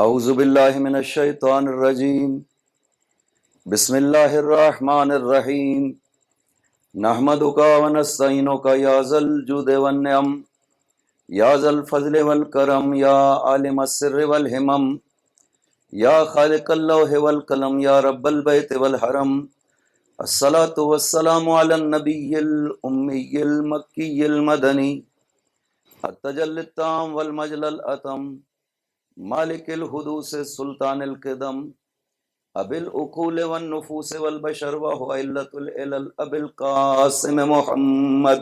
اعوذ باللہ من الشیطان الرجیم بسم اللہ الرحمن الرحیم نحمدک ونستعینک یا ذا الجود والنعم یا ذا الفضل والکرم یا عالم السر والہمم یا خالق اللوح والقلم یا رب البیت والحرم الصلاة والسلام علی النبی الامی المکی المدنی التجلی التام والمجل الاتم مالک الحدوث سلطان القدم ابی العقول والنفوس والبشر وهو علة العلل ابی القاسم محمد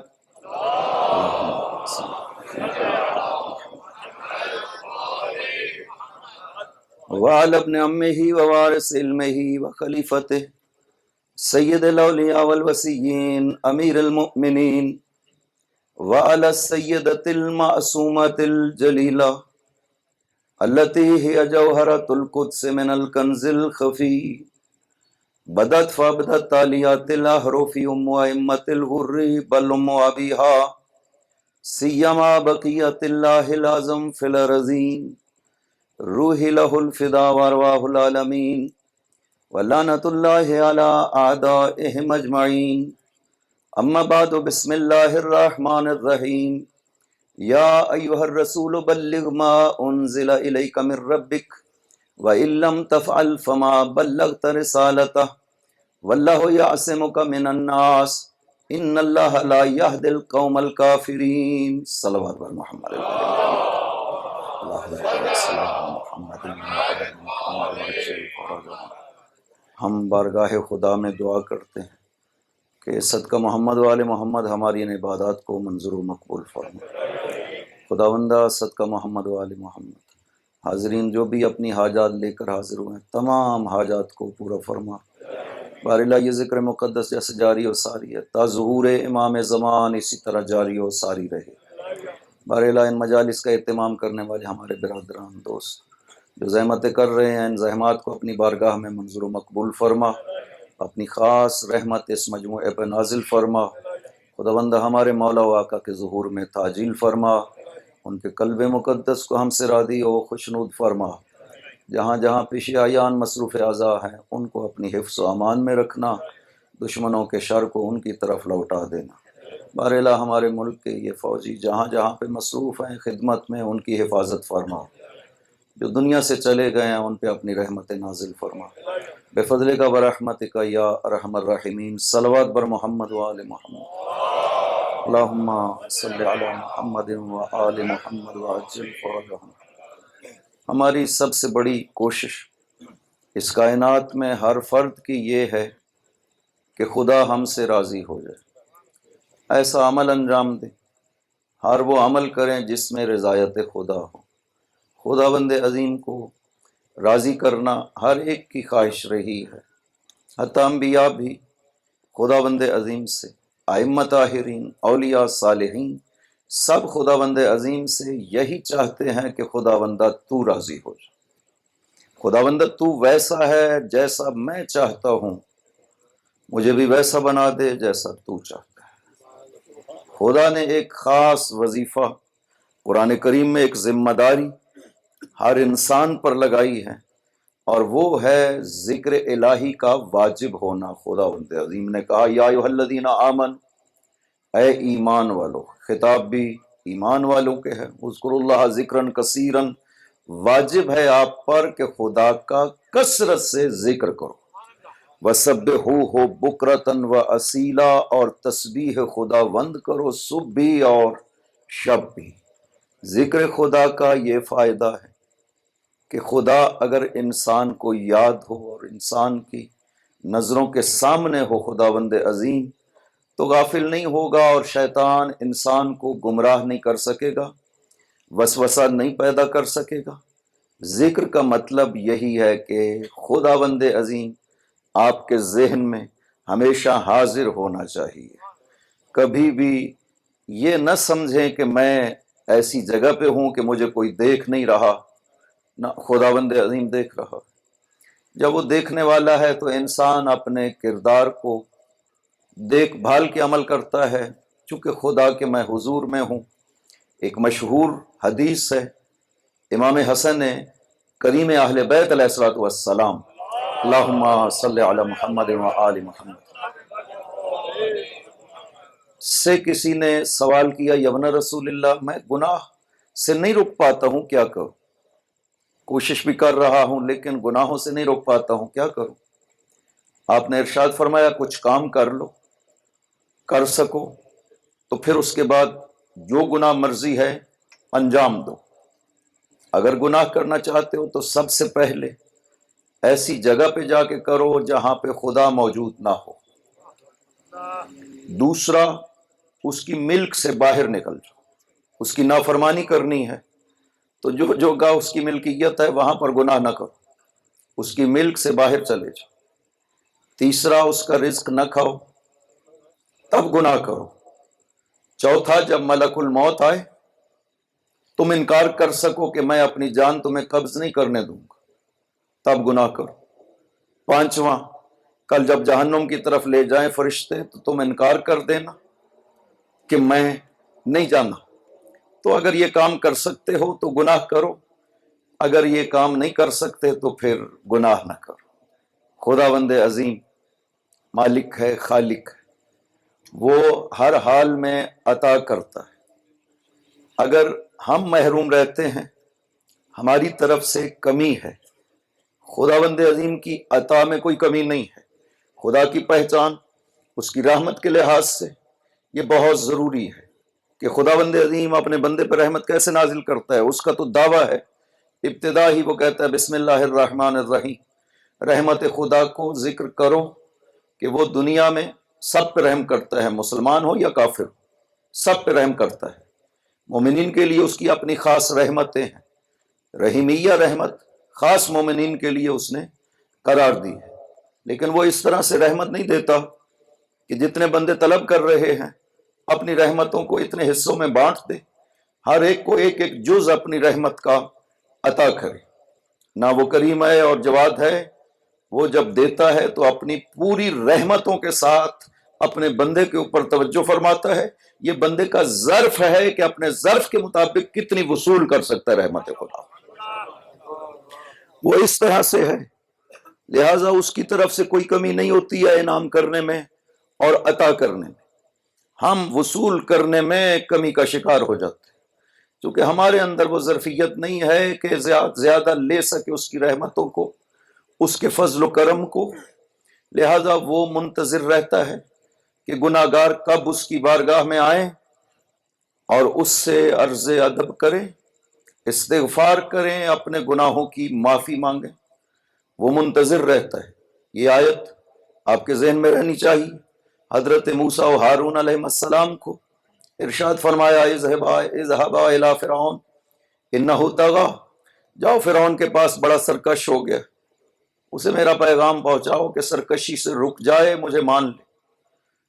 وعلى ابن عمه ووارث علمه وخلیفته سید الاولیاء والوسیین امیر المؤمنین وعلى السیدة المعصومة الجلیلہ التي هي جوهرة القدس من الكنز الخفي بدت فابدت تاليات الأحرف أئمة الغر بل أم أبيها سيما بقية الله الأعظم في الأرضين روح له الفداء وأرواح العالمين ولعنة الله على أعدائهم أجمعين أما بعد بسم الله الرحمن الرحيم یا ایہا الرسول بلغ ما انزل الیک من ربک وَإِن لَّمْ تَفْعَلْ فَمَا بَلَّغْتَ رِسَالَتَهُ وَاللَّهُ يَعْصِمُكَ مِنَ النَّاسِ إِنَّ اللَّهَ لَا يَهْدِي الْقَوْمَ الْكَافِرِينَ صلوات بر محمد ہم بارگاہ خدا میں دعا کرتے ہیں کہ صدقہ محمد والے محمد ہماری ان عبادات کو منظور و مقبول فرما۔ خداوندہ صدقہ محمد والے محمد حاضرین جو بھی اپنی حاجات لے کر حاضر ہوئے ہیں تمام حاجات کو پورا فرما۔ بار اللہ یہ ذکر مقدس جیسے جاری و ساری ہے تا ظہور امام زمان اسی طرح جاری و ساری رہے۔ بار اللہ ان مجالس کا اہتمام کرنے والے ہمارے برادران دوست جو زحمتیں کر رہے ہیں ان زحمات کو اپنی بارگاہ میں منظور و مقبول فرما، اپنی خاص رحمت اس مجموعے پر نازل فرما۔ خداوندہ ہمارے مولا و آقا کے ظہور میں تعجیل فرما، ان کے قلب مقدس کو ہم سے راضی و خوشنود فرما۔ جہاں جہاں پیش آیان مصروف اعضاء ہیں ان کو اپنی حفظ و امان میں رکھنا، دشمنوں کے شر کو ان کی طرف لوٹا دینا۔ بار الہ ہمارے ملک کے یہ فوجی جہاں جہاں پہ مصروف ہیں خدمت میں ان کی حفاظت فرما، جو دنیا سے چلے گئے ہیں ان پہ اپنی رحمت نازل فرما بفضل کا برحمتک یا ارحم الراحمین۔ صلوات بر محمد وآل محمد، اللہم صلی علی محمد وآل محمد وعجل فرجہم۔ ہماری سب سے بڑی کوشش اس کائنات میں ہر فرد کی یہ ہے کہ خدا ہم سے راضی ہو جائے، ایسا عمل انجام دیں، ہر وہ عمل کریں جس میں رضایت خدا ہو۔ خدا بند عظیم کو راضی کرنا ہر ایک کی خواہش رہی ہے، حتیٰ انبیاء بھی خدا بند عظیم سے، ائمہ طاہرین، اولیاء صالحین سب خدا بند عظیم سے یہی چاہتے ہیں کہ خدا بندہ تو راضی ہو جائے۔ خدا بندہ تو ویسا ہے جیسا میں چاہتا ہوں، مجھے بھی ویسا بنا دے جیسا تو چاہتا ہے۔ خدا نے ایک خاص وظیفہ قرآن کریم میں ایک ذمہ داری ہر انسان پر لگائی ہے، اور وہ ہے ذکر الہی کا واجب ہونا۔ خدا بند عظیم نے کہا یا ایھا الذین آمنوا، اے ایمان والو، خطاب بھی ایمان والوں کے ہے۔ اذکروا اللہ ذکرا کثیرا، واجب ہے آپ پر کہ خدا کا کثرت سے ذکر کرو۔ وسبحوہ بکرۃ واصیلا، اور تسبیح خدا وند کرو صبح بھی اور شب بھی۔ ذکر خدا کا یہ فائدہ ہے کہ خدا اگر انسان کو یاد ہو اور انسان کی نظروں کے سامنے ہو خدا بند عظیم، تو غافل نہیں ہوگا اور شیطان انسان کو گمراہ نہیں کر سکے گا، وسوسہ نہیں پیدا کر سکے گا۔ ذکر کا مطلب یہی ہے کہ خدا بند عظیم آپ کے ذہن میں ہمیشہ حاضر ہونا چاہیے۔ کبھی بھی یہ نہ سمجھیں کہ میں ایسی جگہ پہ ہوں کہ مجھے کوئی دیکھ نہیں رہا، نہ، خدا بند عظیم دیکھ رہا۔ جب وہ دیکھنے والا ہے تو انسان اپنے کردار کو دیکھ بھال کے عمل کرتا ہے، چونکہ خدا کے میں حضور میں ہوں۔ ایک مشہور حدیث ہے، امام حسن نے کریم اہل بیت علیہ الصلوۃ والسلام، اللہم صلی علی محمد و آل محمد۔ سے کسی نے سوال کیا، یبن رسول اللہ، میں گناہ سے نہیں رک پاتا ہوں، کیا کروں؟ کوشش بھی کر رہا ہوں لیکن گناہوں سے نہیں روک پاتا ہوں، کیا کروں؟ آپ نے ارشاد فرمایا کچھ کام کر لو، کر سکو تو پھر اس کے بعد جو گناہ مرضی ہے انجام دو۔ اگر گناہ کرنا چاہتے ہو تو سب سے پہلے ایسی جگہ پہ جا کے کرو جہاں پہ خدا موجود نہ ہو۔ دوسرا، اس کی ملک سے باہر نکل جاؤ۔ اس کی نافرمانی کرنی ہے تو جو جگہ اس کی ملکیت ہے وہاں پر گناہ نہ کرو، اس کی ملک سے باہر چلے جاؤ۔ تیسرا، اس کا رزق نہ کھاؤ تب گناہ کرو۔ چوتھا، جب ملک الموت آئے تم انکار کر سکو کہ میں اپنی جان تمہیں قبض نہیں کرنے دوں گا، تب گناہ کرو۔ پانچواں، کل جب جہنم کی طرف لے جائیں فرشتے تو تم انکار کر دینا کہ میں نہیں جانا۔ تو اگر یہ کام کر سکتے ہو تو گناہ کرو، اگر یہ کام نہیں کر سکتے تو پھر گناہ نہ کرو۔ خداوند عظیم مالک ہے، خالق ہے، وہ ہر حال میں عطا کرتا ہے۔ اگر ہم محروم رہتے ہیں ہماری طرف سے کمی ہے، خداوند عظیم کی عطا میں کوئی کمی نہیں ہے۔ خدا کی پہچان اس کی رحمت کے لحاظ سے یہ بہت ضروری ہے کہ خداوند عظیم اپنے بندے پر رحمت کیسے نازل کرتا ہے۔ اس کا تو دعویٰ ہے، ابتدا ہی وہ کہتا ہے بسم اللہ الرحمن الرحیم، رحمت خدا کو ذکر کرو کہ وہ دنیا میں سب پہ رحم کرتا ہے، مسلمان ہو یا کافر ہو، سب پہ رحم کرتا ہے۔ مومنین کے لیے اس کی اپنی خاص رحمتیں ہیں، رحیمیہ رحمت خاص مومنین کے لیے اس نے قرار دی ہے، لیکن وہ اس طرح سے رحمت نہیں دیتا کہ جتنے بندے طلب کر رہے ہیں اپنی رحمتوں کو اتنے حصوں میں بانٹ دے، ہر ایک کو ایک ایک جز اپنی رحمت کا عطا کرے۔ نہ وہ کریم ہے اور جواد ہے، وہ جب دیتا ہے تو اپنی پوری رحمتوں کے ساتھ اپنے بندے کے اوپر توجہ فرماتا ہے۔ یہ بندے کا ظرف ہے کہ اپنے ظرف کے مطابق کتنی وصول کر سکتا ہے رحمت خدا، وہ اس طرح سے ہے، لہٰذا اس کی طرف سے کوئی کمی نہیں ہوتی ہے انعام کرنے میں اور عطا کرنے میں۔ ہم وصول کرنے میں کمی کا شکار ہو جاتے ہیں کیونکہ ہمارے اندر وہ ظرفیت نہیں ہے کہ زیادہ لے سکے اس کی رحمتوں کو، اس کے فضل و کرم کو، لہذا وہ منتظر رہتا ہے کہ گناہ گار کب اس کی بارگاہ میں آئیں اور اس سے عرض ادب کریں، استغفار کریں، اپنے گناہوں کی معافی مانگیں۔ وہ منتظر رہتا ہے۔ یہ آیت آپ کے ذہن میں رہنی چاہیے۔ حضرت موسیٰ و ہارون علیہ السلام کو ارشاد فرمایا اذهبا الی فرعون انہ طغی، جاؤ فرعون کے پاس، بڑا سرکش ہو گیا، اسے میرا پیغام پہنچاؤ کہ سرکشی سے رک جائے، مجھے مان لے۔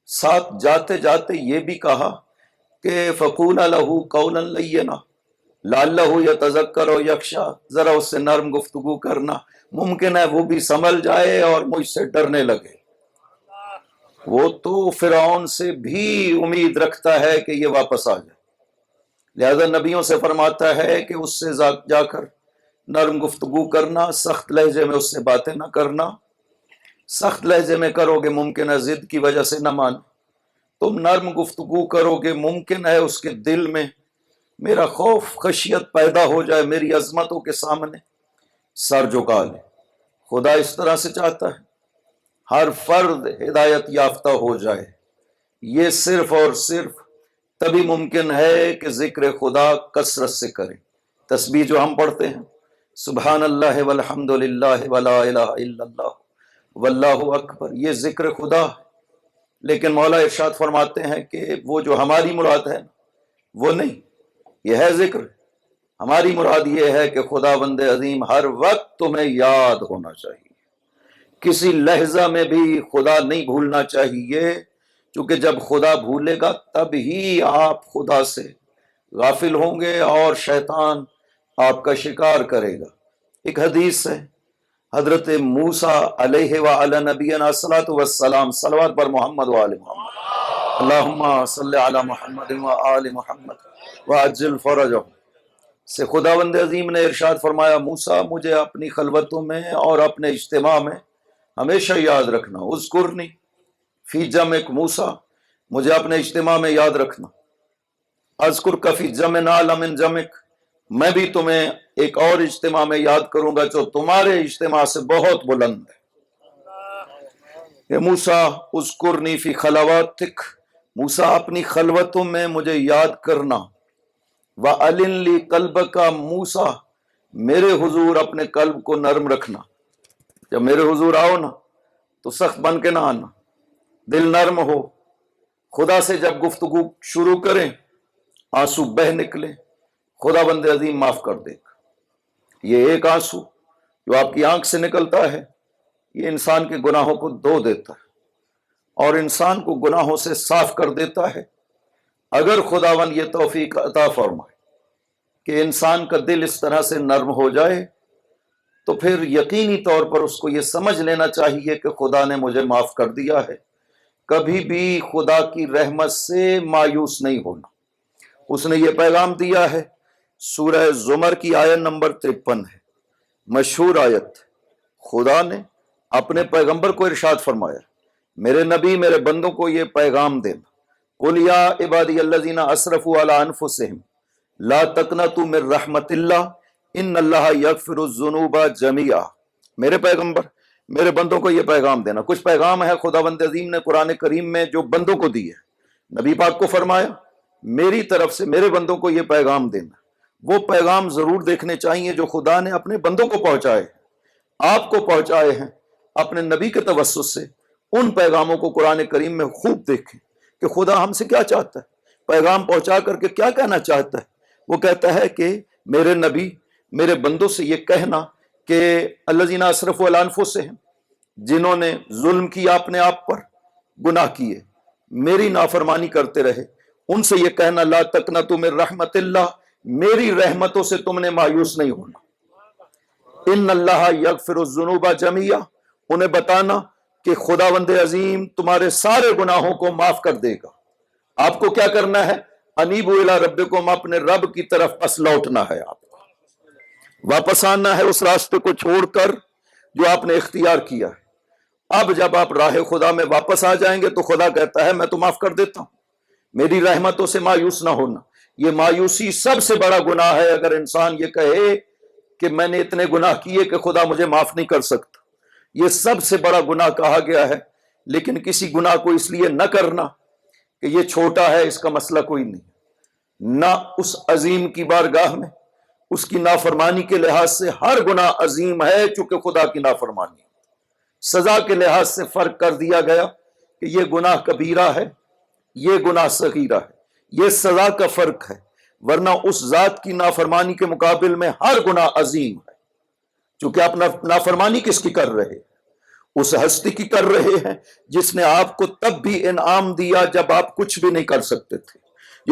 ساتھ جاتے جاتے یہ بھی کہا کہ فقولا لہ قولا لینا لعلہ یتذکر و یخشی، ذرا اس سے نرم گفتگو کرنا، ممکن ہے وہ بھی سنبھل جائے اور مجھ سے ڈرنے لگے۔ وہ تو فرعون سے بھی امید رکھتا ہے کہ یہ واپس آ جائے، لہذا نبیوں سے فرماتا ہے کہ اس سے جا کر نرم گفتگو کرنا، سخت لہجے میں اس سے باتیں نہ کرنا۔ سخت لہجے میں کرو گے ممکن ہے ضد کی وجہ سے نہ مان، تم نرم گفتگو کرو گے ممکن ہے اس کے دل میں میرا خوف خشیت پیدا ہو جائے، میری عظمتوں کے سامنے سر جھکا لے۔ خدا اس طرح سے چاہتا ہے ہر فرد ہدایت یافتہ ہو جائے۔ یہ صرف اور صرف تبھی ممکن ہے کہ ذکر خدا کثرت سے کریں۔ تسبیح جو ہم پڑھتے ہیں سبحان اللہ والحمد للہ ولا الہ الا اللہ واللہ اکبر، یہ ذکر خدا ہے، لیکن مولا ارشاد فرماتے ہیں کہ وہ جو ہماری مراد ہے وہ نہیں، یہ ہے ذکر۔ ہماری مراد یہ ہے کہ خدا بند عظیم ہر وقت تمہیں یاد ہونا چاہیے، کسی لحظہ میں بھی خدا نہیں بھولنا چاہیے، کیونکہ جب خدا بھولے گا تب ہی آپ خدا سے غافل ہوں گے اور شیطان آپ کا شکار کرے گا۔ ایک حدیث ہے حضرت موسیٰ علیہ وعلی نبینا الصلاۃ والسلام، صلوات پر محمد وآل محمد، اللہم صلی علی محمد وآل محمد وعجل فرجہ۔ سے خداوند عظیم نے ارشاد فرمایا موسیٰ مجھے اپنی خلوتوں میں اور اپنے اجتماع میں ہمیشہ یاد رکھنا، اذکرنی فی جمعک موسیٰ، مجھے اپنے اجتماع میں یاد رکھنا، اذکرک فی جمع اعلی من جمعک، میں بھی تمہیں ایک اور اجتماع میں یاد کروں گا جو تمہارے اجتماع سے بہت بلند ہے۔ کہ موسیٰ اذکرنی فی خلواتک، موسیٰ اپنی خلوتوں میں مجھے یاد کرنا، وَأَلِن لِّی قَلْبَکَ موسیٰ، میرے حضور اپنے قلب کو نرم رکھنا، جب میرے حضور آؤ نا تو سخت بن کے نہ آنا، دل نرم ہو، خدا سے جب گفتگو شروع کریں آنسو بہہ نکلے، خدا بند عظیم معاف کر دے گا۔ یہ ایک آنسو جو آپ کی آنکھ سے نکلتا ہے یہ انسان کے گناہوں کو دھو دیتا ہے اور انسان کو گناہوں سے صاف کر دیتا ہے، اگر خداوند یہ توفیق عطا فرمائے کہ انسان کا دل اس طرح سے نرم ہو جائے تو پھر یقینی طور پر اس کو یہ سمجھ لینا چاہیے کہ خدا نے مجھے معاف کر دیا ہے۔ کبھی بھی خدا کی رحمت سے مایوس نہیں ہونا۔ اس نے یہ پیغام دیا ہے، سورہ زمر کی آیت نمبر 53 ہے، مشہور آیت۔ خدا نے اپنے پیغمبر کو ارشاد فرمایا، میرے نبی میرے بندوں کو یہ پیغام دینا، قُلْ يَا عِبَادِيَ الَّذِينَ أَسْرَفُوا عَلَىٰ أَنفُسِهِمْ لَا تَقْنَطُوا مِن رَحْمَتِ اللَّهِ إِنَّ اللَّهَ يَغْفِرُ الذُّنُوبَ جَمِيعًا۔ میرے پیغمبر میرے بندوں کو یہ پیغام دینا۔ کچھ پیغام ہے خداوند عظیم نے قرآن کریم میں جو بندوں کو دی ہے، نبی پاک کو فرمایا میری طرف سے میرے بندوں کو یہ پیغام دینا۔ وہ پیغام ضرور دیکھنے چاہیے جو خدا نے اپنے بندوں کو پہنچائے، آپ کو پہنچائے ہیں اپنے نبی کے توسط سے۔ ان پیغاموں کو قرآن کریم میں خوب دیکھیں کہ خدا ہم سے کیا چاہتا ہے، پیغام پہنچا کر کے کیا کہنا چاہتا ہے۔ وہ کہتا ہے کہ میرے نبی میرے بندوں سے یہ کہنا کہ الذین اسرفوا علی انفسہم، جنہوں نے ظلم کیا اپنے آپ پر، گناہ کیے، میری نافرمانی کرتے رہے، ان سے یہ کہنا لا تقنطوا من رحمت اللہ، میری رحمتوں سے تم نے مایوس نہیں ہونا۔ ان اللہ یغفر الذنوب جميعا، انہیں بتانا کہ خداوند عظیم تمہارے سارے گناہوں کو معاف کر دے گا۔ آپ کو کیا کرنا ہے؟ انیبوا الی ربکم، اپنے رب کی طرف پس لوٹنا ہے، آپ کو واپس آنا ہے اس راستے کو چھوڑ کر جو آپ نے اختیار کیا ہے۔ اب جب آپ راہ خدا میں واپس آ جائیں گے تو خدا کہتا ہے میں تو معاف کر دیتا ہوں، میری رحمتوں سے مایوس نہ ہونا۔ یہ مایوسی سب سے بڑا گناہ ہے اگر انسان یہ کہے کہ میں نے اتنے گناہ کیے کہ خدا مجھے معاف نہیں کر سکتا، یہ سب سے بڑا گناہ کہا گیا ہے۔ لیکن کسی گناہ کو اس لیے نہ کرنا کہ یہ چھوٹا ہے، اس کا مسئلہ کوئی نہیں، نہ اس عظیم کی بارگاہ میں اس کی نافرمانی کے لحاظ سے ہر گناہ عظیم ہے، چونکہ خدا کی نافرمانی۔ سزا کے لحاظ سے فرق کر دیا گیا کہ یہ گناہ کبیرہ ہے، یہ گناہ صغیرہ ہے، یہ سزا کا فرق ہے، ورنہ اس ذات کی نافرمانی کے مقابل میں ہر گناہ عظیم ہے۔ چونکہ آپ نافرمانی کس کی کر رہے ہیں؟ اس ہستی کی کر رہے ہیں جس نے آپ کو تب بھی انعام دیا جب آپ کچھ بھی نہیں کر سکتے تھے،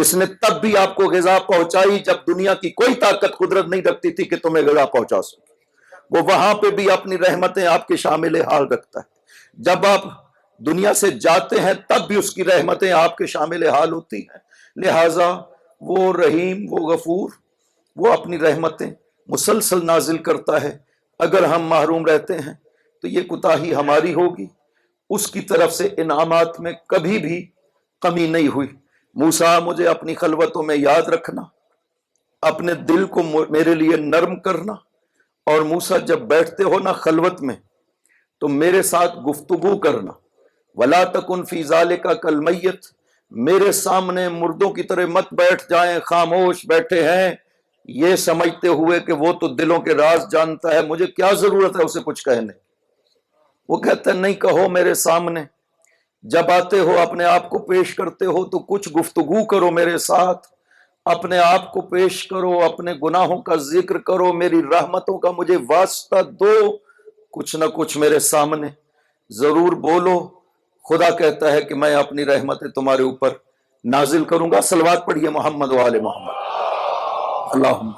جس نے تب بھی آپ کو غذا پہنچائی جب دنیا کی کوئی طاقت قدرت نہیں رکھتی تھی کہ تمہیں غذا پہنچا سکے۔ وہ وہاں پہ بھی اپنی رحمتیں آپ کے شامل حال رکھتا ہے، جب آپ دنیا سے جاتے ہیں تب بھی اس کی رحمتیں آپ کے شامل حال ہوتی ہیں۔ لہٰذا وہ رحیم، وہ غفور، وہ اپنی رحمتیں مسلسل نازل کرتا ہے۔ اگر ہم محروم رہتے ہیں تو یہ کوتاہی ہماری ہوگی، اس کی طرف سے انعامات میں کبھی بھی کمی نہیں ہوئی۔ موسیٰ مجھے اپنی خلوتوں میں یاد رکھنا، اپنے دل کو میرے لیے نرم کرنا، اور موسیٰ جب بیٹھتے ہو نا خلوت میں تو میرے ساتھ گفتگو کرنا۔ وَلَا تَكُنْ فِي ذَلِكَ كَالْمَيِّتِ، میرے سامنے مردوں کی طرح مت بیٹھ جائیں، خاموش بیٹھے ہیں یہ سمجھتے ہوئے کہ وہ تو دلوں کے راز جانتا ہے، مجھے کیا ضرورت ہے اسے کچھ کہنے۔ وہ کہتا ہے نہیں کہو میرے سامنے، جب آتے ہو اپنے آپ کو پیش کرتے ہو تو کچھ گفتگو کرو میرے ساتھ، اپنے آپ کو پیش کرو، اپنے گناہوں کا ذکر کرو، میری رحمتوں کا مجھے واسطہ دو، کچھ نہ کچھ میرے سامنے ضرور بولو۔ خدا کہتا ہے کہ میں اپنی رحمتیں تمہارے اوپر نازل کروں گا۔ صلوات پڑھیے محمد و آل محمد، اللہم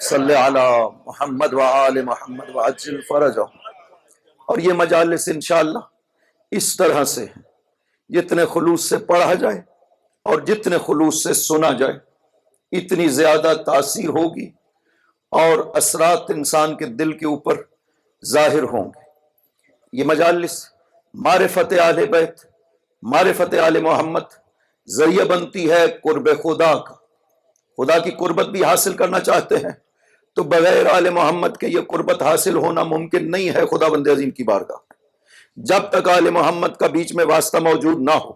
صلی علی محمد و آل محمد وعجل فرجہم۔ اور یہ مجالس انشاءاللہ اس طرح سے ہیں، جتنے خلوص سے پڑھا جائے اور جتنے خلوص سے سنا جائے اتنی زیادہ تاثیر ہوگی اور اثرات انسان کے دل کے اوپر ظاہر ہوں گے۔ یہ مجالس معرفت اہل بیت، معرفت آل محمد ذریعہ بنتی ہے قرب خدا کا۔ خدا کی قربت بھی حاصل کرنا چاہتے ہیں تو بغیر آل محمد کے یہ قربت حاصل ہونا ممکن نہیں ہے خداوند عظیم کی بارگاہ میں۔ جب تک آل محمد کا بیچ میں واسطہ موجود نہ ہو،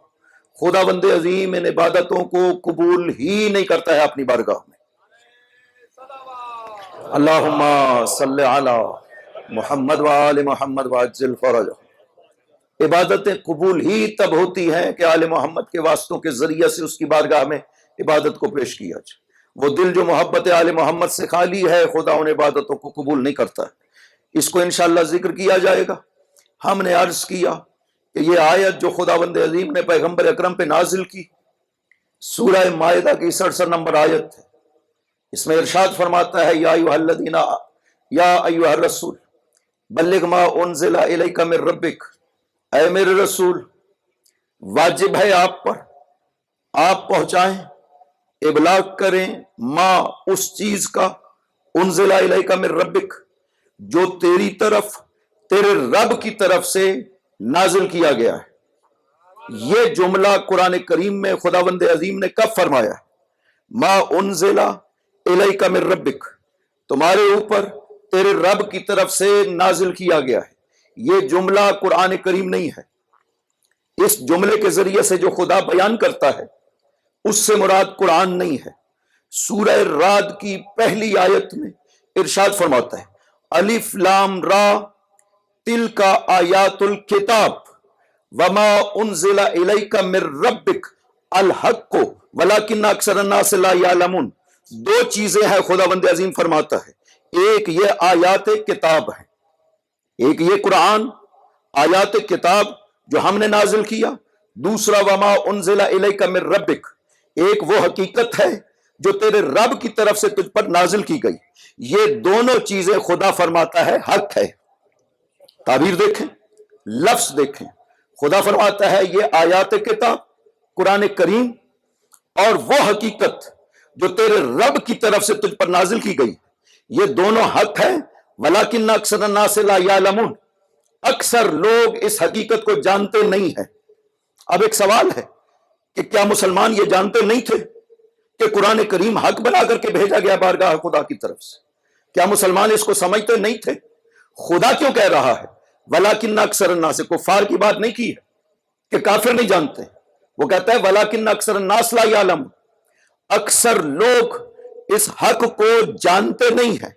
خداوند عظیم ان عبادتوں کو قبول ہی نہیں کرتا ہے اپنی بارگاہ میں۔ اللہم صلی علی محمد وآل محمد وعجل فرجہ۔ عبادتیں قبول ہی تب ہوتی ہیں کہ آل محمد کے واسطوں کے ذریعے سے اس کی بارگاہ میں عبادت کو پیش کیا جائے۔ وہ دل جو محبت آل محمد سے خالی ہے، خدا ان عبادتوں کو قبول نہیں کرتا ہے۔ اس کو انشاءاللہ ذکر کیا جائے گا۔ ہم نے عرض کیا کہ یہ آیت جو خداوند عظیم نے پیغمبر اکرم پہ نازل کی، سورہ مائدہ کی 67 نمبر آیت ہے۔ اس میں ارشاد فرماتا ہے یا ایھا الذین یا ایھا الرسول بلغ ما انزل الیک من ربک، اے میرے رسول واجب ہے آپ پر، آپ پہنچائیں، ابلاغ کریں ما اس چیز کا انزل الیک من ربک جو تیری طرف، تیرے رب کی طرف سے نازل کیا گیا ہے۔ یہ جملہ قرآن کریم میں خداوند عظیم نے کب فرمایا ہے؟ ما انزل الیک من ربک، تمہارے اوپر تیرے رب کی طرف سے نازل کیا گیا ہے۔ یہ جملہ قرآن کریم نہیں ہے۔ اس جملے کے ذریعے سے جو خدا بیان کرتا ہے اس سے مراد قرآن نہیں ہے۔ سورہ رعد کی پہلی آیت میں ارشاد فرماتا ہے الف لام را تلک آیات الکتاب وما انزل الیک من ربک الحق ولکن اکثر الناس لا یعلمون۔ دو چیزیں ہیں خداوند عظیم فرماتا ہے، ایک یہ آیات کتاب ہے، ایک یہ قرآن آیات کتاب جو ہم نے نازل کیا، دوسرا وما انزل الیک من ربک، ایک وہ حقیقت ہے جو تیرے رب کی طرف سے تجھ پر نازل کی گئی۔ یہ دونوں چیزیں خدا فرماتا ہے حق ہے۔ تعبیر دیکھیں، لفظ دیکھیں، خدا فرماتا ہے یہ آیات کتاب قرآن کریم اور وہ حقیقت جو تیرے رب کی طرف سے تجھ پر نازل کی گئی، یہ دونوں حق ہے۔ ولیکن اکثر الناس لا یعلمون، اکثر لوگ اس حقیقت کو جانتے نہیں ہیں۔ اب ایک سوال ہے کہ کیا مسلمان یہ جانتے نہیں تھے کہ قرآن کریم حق بنا کر کے بھیجا گیا بارگاہ خدا کی طرف سے؟ کیا مسلمان اس کو سمجھتے نہیں تھے؟ خدا کیوں کہہ رہا ہے ولیکن اکثر الناس؟ کفار کی بات نہیں کی ہے کہ کافر نہیں جانتے، وہ کہتا ہے ولیکن اکثر الناس لا یعلمون، اکثر لوگ اس حق کو جانتے نہیں ہیں،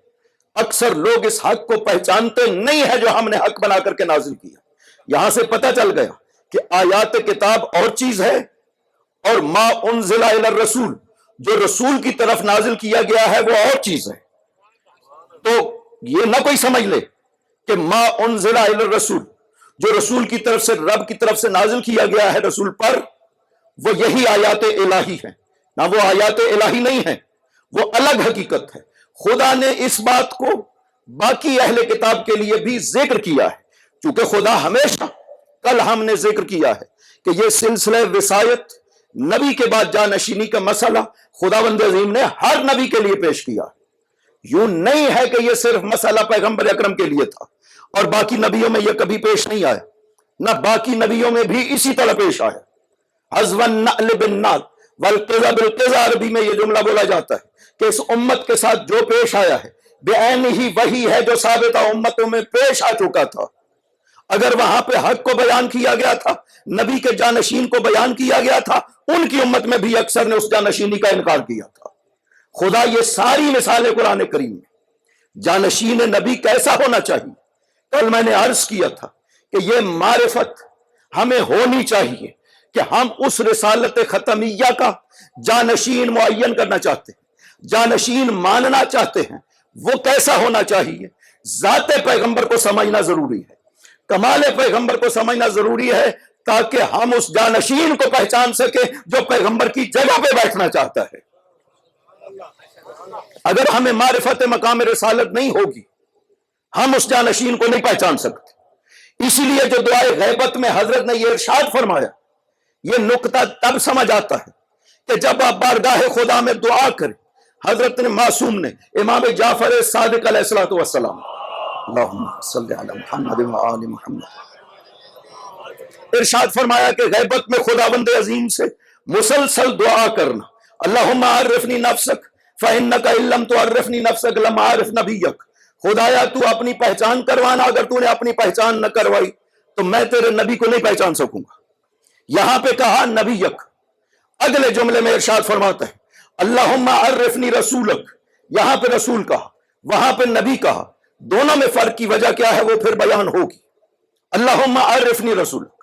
اکثر لوگ اس حق کو پہچانتے نہیں ہیں جو ہم نے حق بنا کر کے نازل کیا۔ یہاں سے پتہ چل گیا کہ آیات کتاب اور چیز ہے اور ما انزل الی الرسول جو رسول کی طرف نازل کیا گیا ہے وہ اور چیز ہے۔ تو یہ نہ کوئی سمجھ لے کہ ما انزل الی الرسول جو رسول کی طرف سے، رب کی طرف سے نازل کیا گیا ہے رسول پر، وہ یہی آیات الہی ہیں۔ نہ وہ آیات الہی نہیں ہیں، وہ الگ حقیقت ہے۔ خدا نے اس بات کو باقی اہل کتاب کے لیے بھی ذکر کیا ہے، چونکہ خدا ہمیشہ، کل ہم نے ذکر کیا ہے کہ یہ سلسلہ وصایت، نبی کے بعد جانشینی کا مسئلہ خداوند عظیم نے ہر نبی کے لیے پیش کیا۔ یوں نہیں ہے کہ یہ صرف مسئلہ پیغمبر اکرم کے لیے تھا اور باقی نبیوں میں یہ کبھی پیش نہیں آیا، نہ باقی نبیوں میں بھی اسی طرح پیش آیا۔ حذو النعل بالنعل والقذا بالقذا، عربی میں یہ جملہ بولا جاتا ہے کہ اس امت کے ساتھ جو پیش آیا ہے بعین ہی وہی ہے جو سابقہ امتوں میں پیش آ چکا تھا۔ اگر وہاں پہ حق کو بیان کیا گیا تھا، نبی کے جانشین کو بیان کیا گیا تھا، ان کی امت میں بھی اکثر نے اس جانشینی کا انکار کیا تھا۔ خدا یہ ساری مثالیں قرآن کریم میں جانشین نبی کیسا ہونا چاہیے، کل میں نے عرض کیا تھا کہ یہ معرفت ہمیں ہونی چاہیے کہ ہم اس رسالت ختمیہ کا جانشین معین کرنا چاہتے ہیں، جانشین ماننا چاہتے ہیں۔ وہ کیسا ہونا چاہیے؟ ذات پیغمبر کو سمجھنا ضروری ہے، کمال پیغمبر کو سمجھنا ضروری ہے تاکہ ہم اس جانشین کو پہچان سکیں جو پیغمبر کی جگہ پہ بیٹھنا چاہتا ہے۔ اگر ہمیں معرفت مقام رسالت نہیں ہوگی، ہم اس جانشین کو نہیں پہچان سکتے۔ اسی لیے جو دعائے غیبت میں حضرت نے یہ ارشاد فرمایا، یہ نقطہ تب سمجھ آتا ہے کہ جب آپ بارگاہ خدا میں دعا کریں، حضرت نے معصوم نے امام جعفر صادق علیہ الصلوۃ والسلام اللہم صلی علی محمد و آل محمد ارشاد فرمایا کہ غیبت میں خداوند عظیم سے مسلسل دعا کرنا، اللہم عرفنی نفسک فإنک ان لم تعرفنی نفسک لم اعرف نبیک، خدایا تو اپنی پہچان کروانا، اگر تو نے اپنی پہچان نہ کروائی تو میں تیرے نبی کو نہیں پہچان سکوں گا۔ یہاں پہ کہا نبیک، اگلے جملے میں ارشاد فرماتا ہے اللہم عرفنی رسولک، یہاں پہ رسول کہا وہاں پہ نبی کہا، دونوں میں فرق کی وجہ کیا ہے وہ پھر بیان ہوگی۔ اللہم عرفنی رسولک،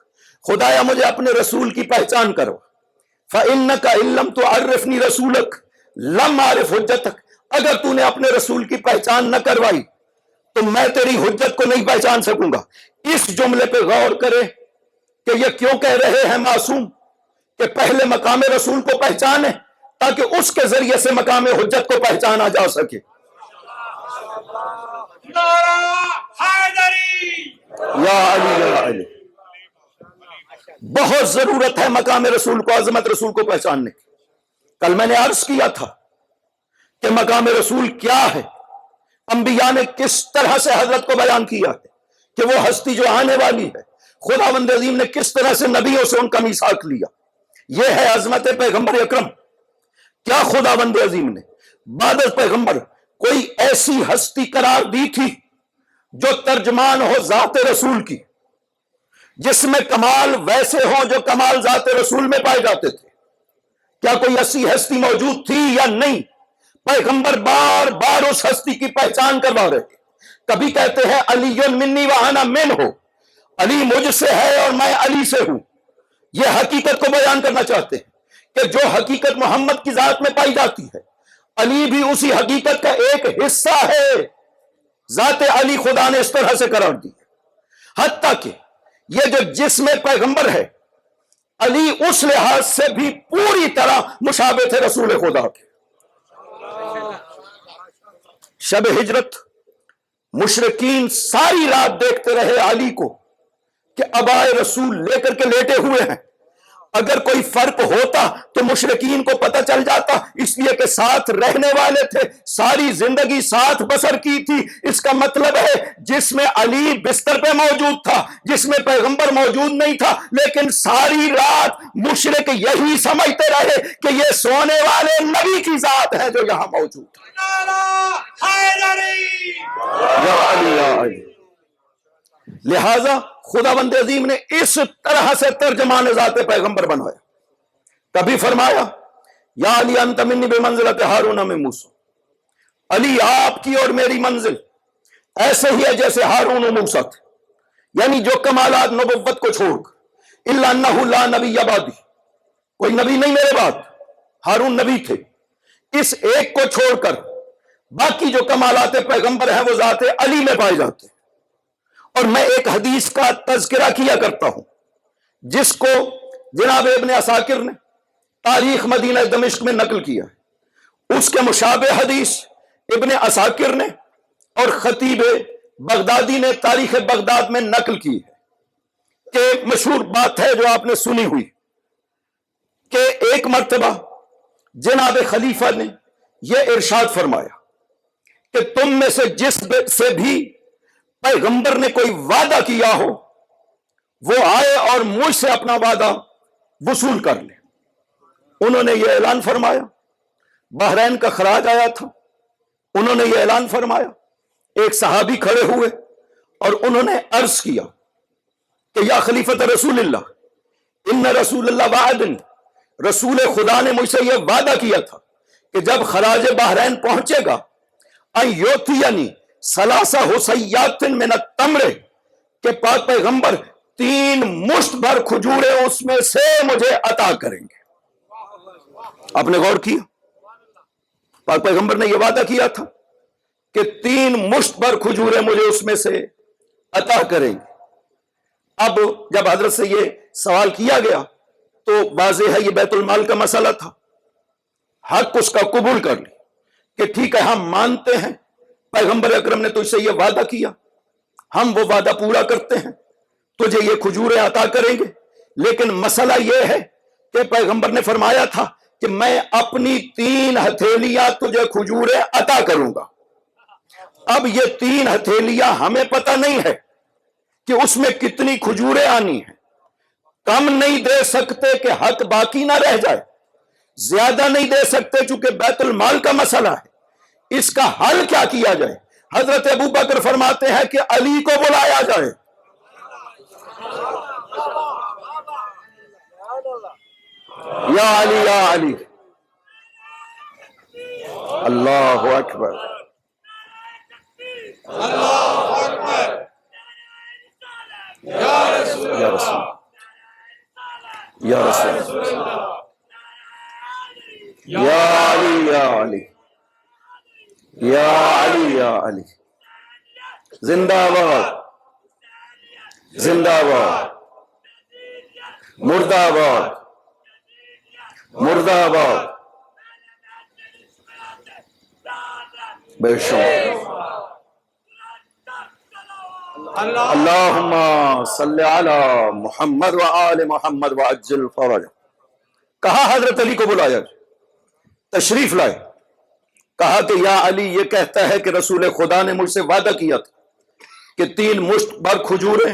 خدایا مجھے اپنے رسول کی پہچان کرو، فإنک ان لم تعرفنی رسولک لم اعرف حجتک، اگر تو نے اپنے رسول کی پہچان نہ کروائی تو میں تیری حجت کو نہیں پہچان سکوں گا۔ اس جملے پہ غور کرے کہ یہ کیوں کہہ رہے ہیں معصوم کہ پہلے مقام رسول کو پہچانے تاکہ اس کے ذریعے سے مقام حجت کو پہچانا جا سکے۔ یا علی یا علی، بہت ضرورت ہے مقام رسول کو، عظمت رسول کو پہچاننے کی۔ کل میں نے عرض کیا تھا کہ مقام رسول کیا ہے، انبیاء نے کس طرح سے حضرت کو بیان کیا ہے کہ وہ ہستی جو آنے والی ہے، خداوند عظیم نے کس طرح سے نبیوں سے ان کا میثاق لیا، یہ ہے عظمت پیغمبر اکرم۔ کیا خداوند عظیم نے بعد از پیغمبر کوئی ایسی ہستی قرار دی تھی جو ترجمان ہو ذات رسول کی، جس میں کمال ویسے ہوں جو کمال ذات رسول میں پائے جاتے تھے؟ کیا کوئی ایسی ہستی موجود تھی یا نہیں؟ پیغمبر بار بار اس ہستی کی پہچان کروا رہے تھے۔ کبھی کہتے ہیں علی منی و انا منہ، علی مجھ سے ہے اور میں علی سے ہوں، یہ حقیقت کو بیان کرنا چاہتے ہیں کہ جو حقیقت محمد کی ذات میں پائی جاتی ہے، علی بھی اسی حقیقت کا ایک حصہ ہے۔ ذات علی خدا نے اس طرح سے قرار دی ہے، حتیٰ کہ یہ جو جسم پیغمبر ہے، علی اس لحاظ سے بھی پوری طرح مشابہ تھے رسول خدا کے۔ شب ہجرت مشرکین ساری رات دیکھتے رہے علی کو کہ ابائے رسول لے کر کے لیٹے ہوئے ہیں، اگر کوئی فرق ہوتا تو مشرکین کو پتہ چل جاتا، اس لیے کہ ساتھ رہنے والے تھے، ساری زندگی ساتھ بسر کی تھی۔ اس کا مطلب ہے جس میں علی بستر پہ موجود تھا، جس میں پیغمبر موجود نہیں تھا، لیکن ساری رات مشرک یہی سمجھتے رہے کہ یہ سونے والے نبی کی ذات ہے جو یہاں موجود ہے۔ یا علی یا علی، لہذا خداوند عظیم نے اس طرح سے ترجمان ذات پیغمبر بنایا۔ کبھی فرمایا یا علی انت منی بمنزلۃ ہارون من موسیٰ، علی آپ کی اور میری منزل ایسے ہی ہے جیسے ہارون و موسیٰ تھے، یعنی جو کمالات نبوت کو چھوڑ کر، الا انہ لا نبی بعدی، کوئی نبی نہیں میرے بعد، ہارون نبی تھے، اس ایک کو چھوڑ کر باقی جو کمالات پیغمبر ہیں وہ ذات علی میں پائے جاتے ہیں۔ اور میں ایک حدیث کا تذکرہ کیا کرتا ہوں جس کو جناب ابن عساکر نے تاریخ مدینہ دمشق میں نقل کیا ہے، اس کے مشابہ حدیث ابن عساکر نے اور خطیب بغدادی نے تاریخ بغداد میں نقل کی ہے کہ مشہور بات ہے جو آپ نے سنی ہوئی کہ ایک مرتبہ جناب خلیفہ نے یہ ارشاد فرمایا کہ تم میں سے جس سے بھی پیغمبر نے کوئی وعدہ کیا ہو وہ آئے اور مجھ سے اپنا وعدہ وصول کر لے۔ انہوں نے یہ اعلان فرمایا، بحرین کا خراج آیا تھا، انہوں نے یہ اعلان فرمایا، ایک صحابی کھڑے ہوئے اور انہوں نے عرض کیا کہ یا خلیفۃ رسول اللہ ان رسول اللہ وعدنی، رسول خدا نے مجھ سے یہ وعدہ کیا تھا کہ جب خراج بحرین پہنچے گا ان یوتینی ثلاثہ حسیات من التمر، کہ پاک پیغمبر 3 مشت بھر کھجورے اس میں سے مجھے عطا کریں گے۔ آپ نے غور کیا، پاک پیغمبر نے یہ وعدہ کیا تھا کہ 3 مشت بھر کھجورے مجھے اس میں سے عطا کریں گے۔ اب جب حضرت سے یہ سوال کیا گیا تو واضح ہے یہ بیت المال کا مسئلہ تھا، حق اس کا قبول کر لی کہ ٹھیک ہے ہم مانتے ہیں پیغمبر اکرم نے تجھ سے یہ وعدہ کیا، ہم وہ وعدہ پورا کرتے ہیں، تجھے یہ کھجوریں عطا کریں گے، لیکن مسئلہ یہ ہے کہ پیغمبر نے فرمایا تھا کہ میں اپنی 3 ہتھیلیاں تجھے کھجوریں عطا کروں گا۔ اب یہ 3 ہتھیلیاں ہمیں پتہ نہیں ہے کہ اس میں کتنی کھجوریں آنی ہیں، کم نہیں دے سکتے کہ حق باقی نہ رہ جائے، زیادہ نہیں دے سکتے چونکہ بیت المال کا مسئلہ ہے۔ اس کا حل کیا کیا جائے؟ حضرت ابو بکر فرماتے ہیں کہ علی کو بلایا جائے۔ یا علی یا علی، اللہ اکبر، یا رسول، یا رسول، یا علی یا علی، یا علی یا علی، زندہ باد، زندہ باد، مردہ آباد، مردہ آباد، بے شک۔ اللہم صلی علی محمد وآل محمد وعجل فرج۔ کہا حضرت علی کو بلایا، تشریف لائے، کہا کہ یا علی یہ کہتا ہے کہ رسول خدا نے مجھ سے وعدہ کیا تھا کہ 3 مشت بھر کھجوریں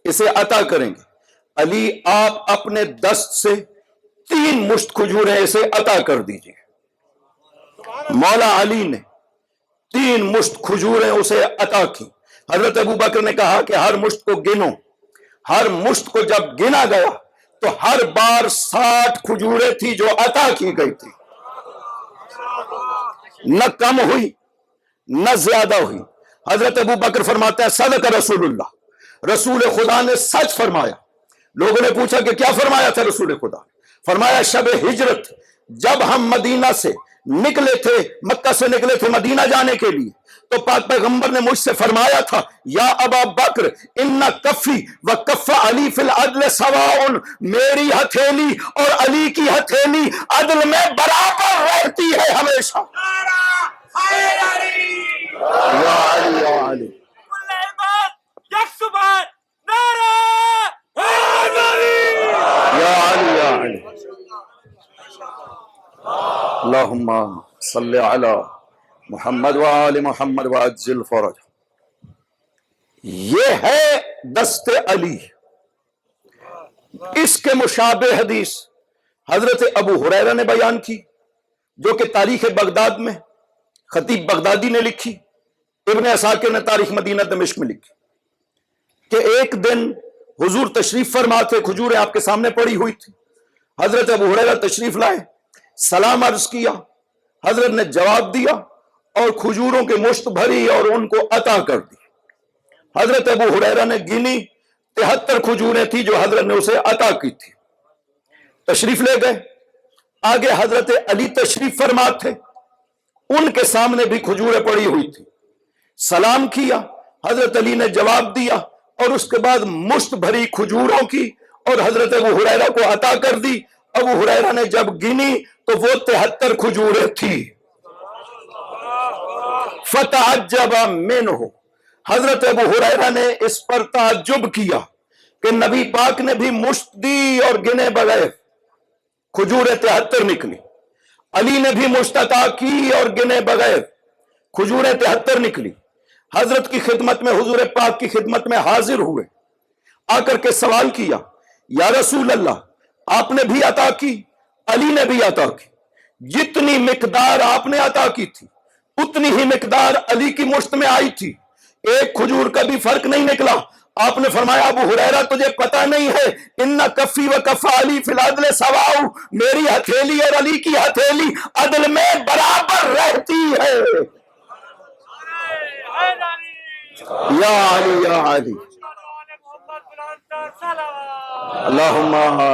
اسے عطا کریں گے۔ علی آپ اپنے دست سے 3 مشت کھجوریں اسے عطا کر دیجئے۔ مولا علی نے 3 مشت کھجوریں اسے عطا کی۔ حضرت ابو بکر نے کہا کہ ہر مشت کو گنو۔ ہر مشت کو جب گنا گیا تو ہر بار 60 کھجوریں تھی جو عطا کی گئی تھی، نہ کم ہوئی نہ زیادہ ہوئی۔ حضرت ابو بکر فرماتے ہیں صدق رسول اللہ، رسول خدا نے سچ فرمایا۔ لوگوں نے پوچھا کہ کیا فرمایا تھا رسول خدا؟ فرمایا شب ہجرت جب ہم مدینہ سے نکلے تھے، مکہ سے نکلے تھے مدینہ جانے کے لیے، تو پاک پیغمبر نے مجھ سے فرمایا تھا یا ابا بکر ان کفی و کف علی فی العدل سواء، میری ہتھیلی اور علی کی ہتھیلی عدل میں برابر رہتی ہے ہمیشہ۔ یا علی یا علی، یا علی یا علی، اللہم صلی علی محمد وآل محمد وعجل فرج۔ یہ ہے دست علی۔ اس کے مشابہ حدیث حضرت ابو ہریرہ نے بیان کی، جو کہ تاریخ بغداد میں خطیب بغدادی نے لکھی، ابن عساکر نے تاریخ مدینہ دمشق میں لکھی، کہ ایک دن حضور تشریف فرما تھے، کھجوریں آپ کے سامنے پڑی ہوئی تھی، حضرت ابو ہریرہ تشریف لائے، سلام عرض کیا، حضرت نے جواب دیا اور کھجوروں کے مشت بھری اور ان کو عطا کر دی۔ حضرت ابو ہریرہ نے گنی، 73 کھجوریں تھی جو حضرت نے اسے عطا کی تھی۔ تشریف لے گئے، آگے حضرت علی تشریف فرما تھے، ان کے سامنے بھی کھجوریں پڑی ہوئی تھی، سلام کیا، حضرت علی نے جواب دیا اور اس کے بعد مشت بھری کھجوروں کی اور حضرت ابو ہریرہ کو عطا کر دی۔ ابو ہریرہ نے جب گنی تو وہ 73 کھجوریں تھی۔ فتعجب منہ، حضرت ابو ہریرہ نے اس پر تعجب کیا کہ نبی پاک نے بھی مشت دی اور گنے بغیر کھجوریں 73 نکلی، علی نے بھی مشت عطا کی اور گنے بغیر کھجوریں 73 نکلی۔ حضرت کی خدمت میں، حضور پاک کی خدمت میں حاضر ہوئے، آ کر کے سوال کیا یا رسول اللہ آپ نے بھی عطا کی، علی نے بھی عطا کی، جتنی مقدار آپ نے عطا کی تھی اتنی ہی مقدار علی کی مشت میں آئی تھی، ایک کھجور کا بھی فرق نہیں نکلا۔ آپ نے فرمایا ابو ہریرہ تجھے پتہ نہیں ہے ان کفی و کف علی فی العدل سواء، میری ہتھیلی اور علی کی ہتھیلی عدل میں برابر رہتی ہے۔ یا علی یا علی، اللہم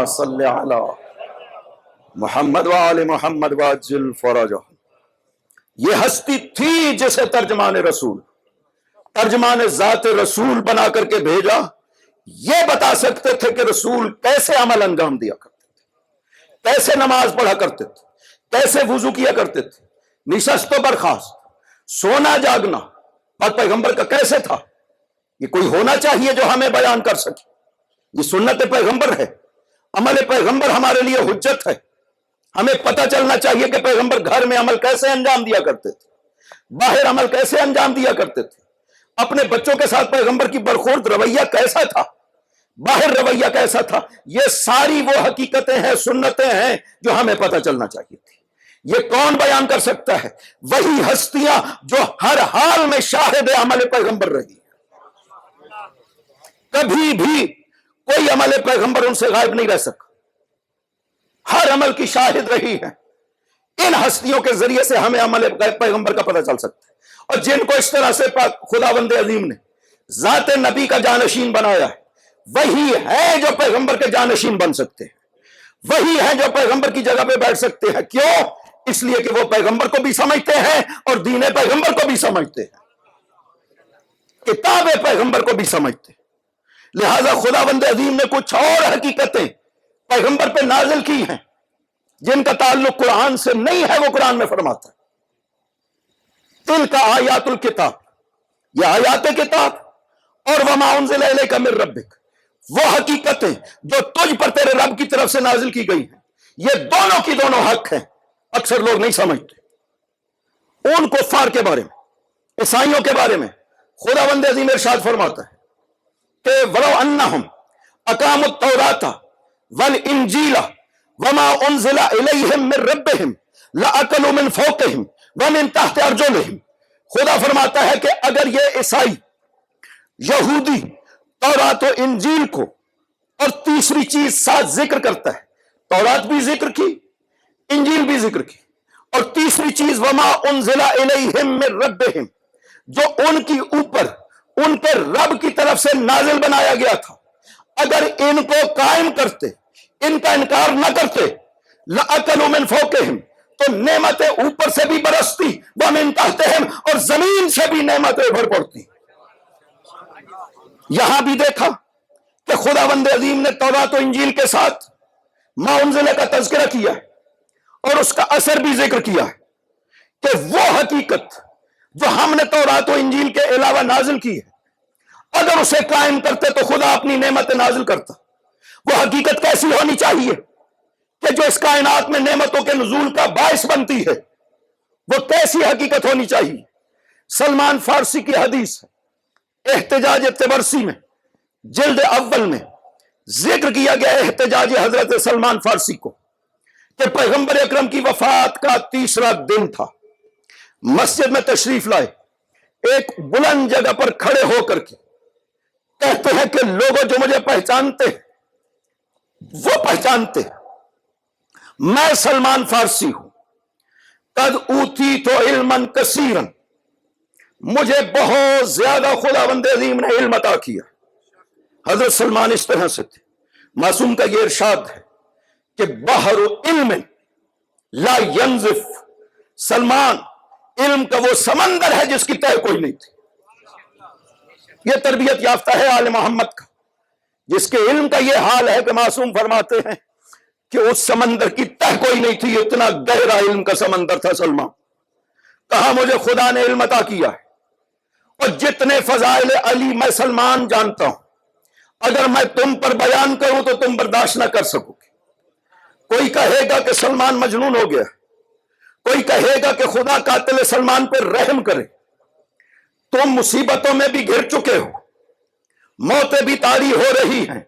صلی علی محمد وآل محمد وعجل فرجہ۔ یہ ہستی تھی جسے ترجمان رسول، ترجمان ذات رسول بنا کر کے بھیجا، یہ بتا سکتے تھے کہ رسول کیسے عمل انجام دیا کرتے تھے، کیسے نماز پڑھا کرتے تھے، کیسے وضو کیا کرتے تھے، نشست و برخاست، سونا جاگنا پاک پیغمبر کا کیسے تھا۔ یہ کوئی ہونا چاہیے جو ہمیں بیان کر سکے۔ یہ سنت پیغمبر ہے، عمل پیغمبر ہمارے لیے حجت ہے۔ ہمیں پتہ چلنا چاہیے کہ پیغمبر گھر میں عمل کیسے انجام دیا کرتے تھے، باہر عمل کیسے انجام دیا کرتے تھے، اپنے بچوں کے ساتھ پیغمبر کی برخورد رویہ کیسا تھا، باہر رویہ کیسا تھا۔ یہ ساری وہ حقیقتیں ہیں، سنتیں ہیں جو ہمیں پتہ چلنا چاہیے تھی۔ یہ کون بیان کر سکتا ہے؟ وہی ہستیاں جو ہر حال میں شاہد عمل پیغمبر رہی ہے۔ کبھی بھی کوئی عمل پیغمبر ان سے غائب نہیں رہ سکا، ہر عمل کی شاہد رہی ہے۔ ان ہستیوں کے ذریعے سے ہمیں عمل پیغمبر کا پتہ چل سکتا ہے، اور جن کو اس طرح سے خداوند عظیم نے ذات نبی کا جانشین بنایا ہے، وہی ہے جو پیغمبر کے جانشین بن سکتے ہیں، وہی ہے جو پیغمبر کی جگہ پہ بیٹھ سکتے ہیں۔ کیوں؟ اس لیے کہ وہ پیغمبر کو بھی سمجھتے ہیں اور دین پیغمبر کو بھی سمجھتے ہیں، کتاب پیغمبر کو بھی سمجھتے ہیں۔ لہذا خداوند عظیم نے کچھ اور حقیقتیں پیغمبر پہ نازل کی ہیں جن کا تعلق قرآن سے نہیں ہے، وہ قرآن میں فرماتا ہے تِلْکَ آیات الکتاب، یہ آیات کتاب، اور وَمَا أُنزِلَ إِلَيْكَ مِن رَبِّكَ، وہ حقیقتیں جو تجھ پر تیرے رب کی طرف سے نازل کی گئی ہیں۔ یہ دونوں کی دونوں حق ہیں، اکثر لوگ نہیں سمجھتے۔ ان کفار کے بارے میں، عیسائیوں کے بارے میں خداوند عظیم ارشاد فرماتا ہے کہ وَلَوْ أَنَّهُمْ أَقَامُوا التَّوْرَاةَ وَالْإِنْجِيلَ وَمَا أُنزِلَ إِلَيْهِمْ مِن رَبِّهِمْ لَأَكَلُوا مِنْ فَوْقِهِمْ وَمِنْ تَحْتِ أَرْجُلِهِمْ۔ خدا فرماتا ہے کہ اگر یہ عیسائی یہودی تورات و انجیل کو اور تیسری چیز ساتھ ذکر کرتا ہے، تورات بھی ذکر کی، انجیل بھی ذکر کی، اور تیسری چیز وما انزل الیہم من ربہم، جو ان کی اوپر ان کے رب کی طرف سے نازل بنایا گیا تھا، اگر ان کو قائم کرتے، ان کا انکار نہ کرتے، لَأَكَلُوا مِنْ فَوْقِهِمْ، تو نعمتیں اوپر سے بھی برستی، وَمِنْ تَحْتِهِمْ، اور زمین سے بھی نعمتیں بھر پڑتی۔ یہاں بھی دیکھا کہ خداوند عظیم نے تورات و انجیل کے ساتھ ما انزل کا تذکرہ کیا ہے اور اس کا اثر بھی ذکر کیا ہے کہ وہ حقیقت جو ہم نے تورات و انجیل کے علاوہ نازل کی ہے، اگر اسے قائم کرتے تو خدا اپنی نعمت نازل کرتا۔ وہ حقیقت کیسی ہونی چاہیے کہ جو اس کائنات میں نعمتوں کے نزول کا باعث بنتی ہے، وہ کیسی حقیقت ہونی چاہیے؟ سلمان فارسی کی حدیث ہے، احتجاج تبرسی میں جلد اول میں ذکر کیا گیا احتجاج حضرت سلمان فارسی کو کہ پیغمبر اکرم کی وفات کا تیسرا دن تھا، مسجد میں تشریف لائے، ایک بلند جگہ پر کھڑے ہو کر کے کہتے ہیں کہ لوگوں جو مجھے پہچانتے وہ پہچانتے، میں سلمان فارسی ہوں، قد اوتیت علما کثیرا، مجھے بہت زیادہ خداوند عظیم نے علم عطا کیا۔ حضرت سلمان اس طرح سے تھے، معصوم کا یہ ارشاد ہے کہ بحر علم لا ینزف، سلمان علم کا وہ سمندر ہے جس کی تہ کوئی نہیں تھی۔ یہ تربیت یافتہ ہے آل محمد کا، جس کے علم کا یہ حال ہے کہ معصوم فرماتے ہیں کہ اس سمندر کی تہ کوئی نہیں تھی، اتنا گہرا علم کا سمندر تھا سلمان۔ کہا مجھے خدا نے علم عطا کیا ہے، اور جتنے فضائل علی میں سلمان جانتا ہوں، اگر میں تم پر بیان کروں تو تم برداشت نہ کر سکو گے۔ کوئی کہے گا کہ سلمان مجنون ہو گیا، کوئی کہے گا کہ خدا قاتل سلمان پر رحم کرے۔ تم مصیبتوں میں بھی گھر چکے ہو، موتیں بھی طاری ہو رہی ہیں،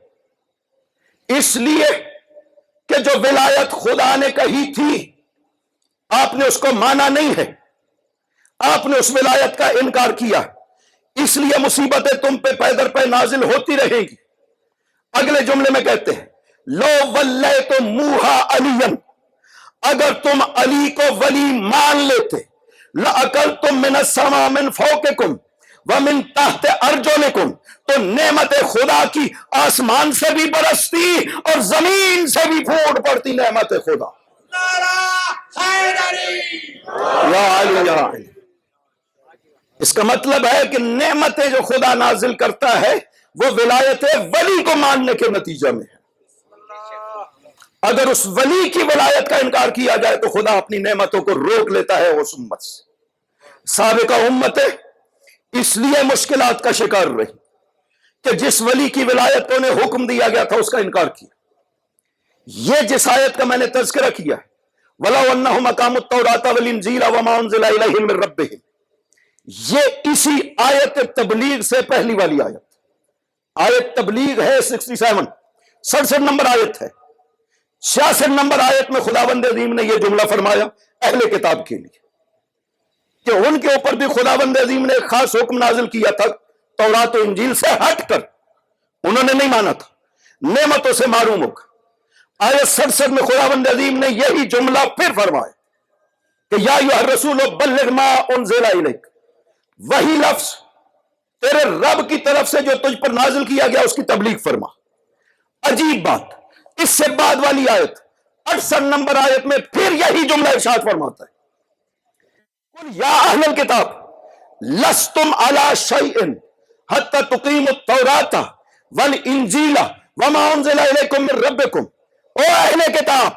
اس لیے کہ جو ولایت خدا نے کہی تھی آپ نے اس کو مانا نہیں ہے، آپ نے اس ولایت کا انکار کیا، اس لیے مصیبتیں تم پہ پے در پے نازل ہوتی رہیں گی۔ اگلے جملے میں کہتے ہیں لو ولیتموہا علیا، اگر تم علی کو ولی مان لیتے، لأکلتم من السماء من فوقکم ومن تحت ارجلکم، تو نعمت خدا کی آسمان سے بھی برستی اور زمین سے بھی پھوٹ پڑتی نعمت خدا۔ یا علی یا علی، اس کا مطلب ہے کہ نعمتیں جو خدا نازل کرتا ہے وہ ولایت ولی کو ماننے کے نتیجہ میں ہے۔ اگر اس ولی کی ولایت کا انکار کیا جائے تو خدا اپنی نعمتوں کو روک لیتا ہے اس امت سے۔ سابقہ امتیں اس لیے مشکلات کا شکار رہی کہ جس ولی کی ولایت کو انہیں حکم دیا گیا تھا اس کا انکار کیا۔ یہ جس آیت کا میں نے تذکرہ کیا ہے وَلَوْ أَنَّهُمْ أَقَامُوا التَّوْرَاةَ وَالْإِنْجِيلَ وَمَا أُنزِلَ إِلَيْهِم مِّن رَّبِّهِمْ، یہ اسی آیت تبلیغ سے پہلی والی آیت تبلیغ ہے 67 نمبر آیت ہے۔ 66 نمبر آیت میں خداوند عظیم نے یہ جملہ فرمایا اہل کتاب کے لیے کہ ان کے اوپر بھی خداوند عظیم نے ایک خاص حکم نازل کیا تھا تورات و انجیل سے ہٹ کر، انہوں نے نہیں مانا تھا، نعمتوں سے معروم ہو کر۔ آیت 67 میں خداوند عظیم نے یہی جملہ پھر فرمایا کہ یا ایھا الرسول بلغ ما انزل الیک، وہی لفظ تیرے رب کی طرف سے جو تجھ پر نازل کیا گیا اس کی تبلیغ فرما۔ عجیب بات، اس سے بعد والی آیت 68 نمبر آیت میں پھر یہی جملہ ارشاد فرماتا ہے، قل یا اہل الکتاب لستم علی شیء حتی تقیموا التوراۃ والانجیل وما انزل الیکم من ربکم۔ او اہل کتاب،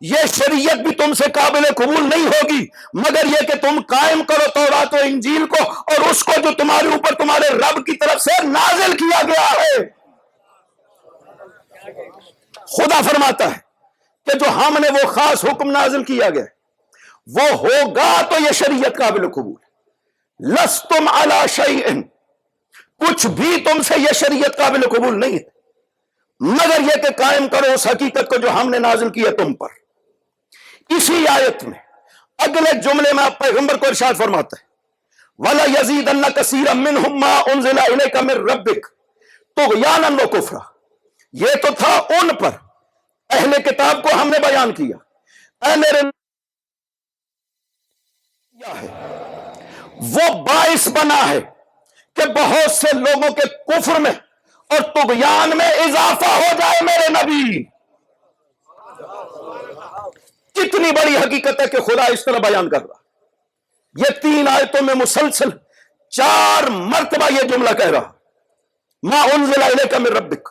یہ شریعت بھی تم سے قابل قبول نہیں ہوگی مگر یہ کہ تم قائم کرو تورات و انجیل کو اور اس کو جو تمہارے اوپر تمہارے رب کی طرف سے نازل کیا گیا ہے۔ خدا فرماتا ہے کہ جو ہم نے وہ خاص حکم نازل کیا گیا وہ ہوگا تو یہ شریعت قابل قبول۔ لستم علی شیء، کچھ بھی تم سے یہ شریعت قابل قبول نہیں ہے مگر یہ کہ قائم کرو اس حقیقت کو جو ہم نے نازل کیا تم پر۔ اسی آیت میں اگلے جملے میں آپ پیغمبر کو ارشاد فرماتا ہے وَلَيَزِيدَنَّ كَثِيرًا مِّنْهُمْ مَا أُنزِلَ إِلَيْكَ مِن رَّبِّكَ طُغْيَانًا وَكُفْرًا۔ یہ تو تھا ان پر، اہل کتاب کو ہم نے بیان کیا، اے میرے وہ باعث بنا ہے کہ بہت سے لوگوں کے کفر میں اور طغیان میں اضافہ ہو جائے۔ میرے نبی، کتنی بڑی حقیقت ہے کہ خدا اس طرح بیان کر رہا۔ یہ 3 آیتوں میں مسلسل 4 مرتبہ یہ جملہ کہہ رہا ما انزل الیک من ربک،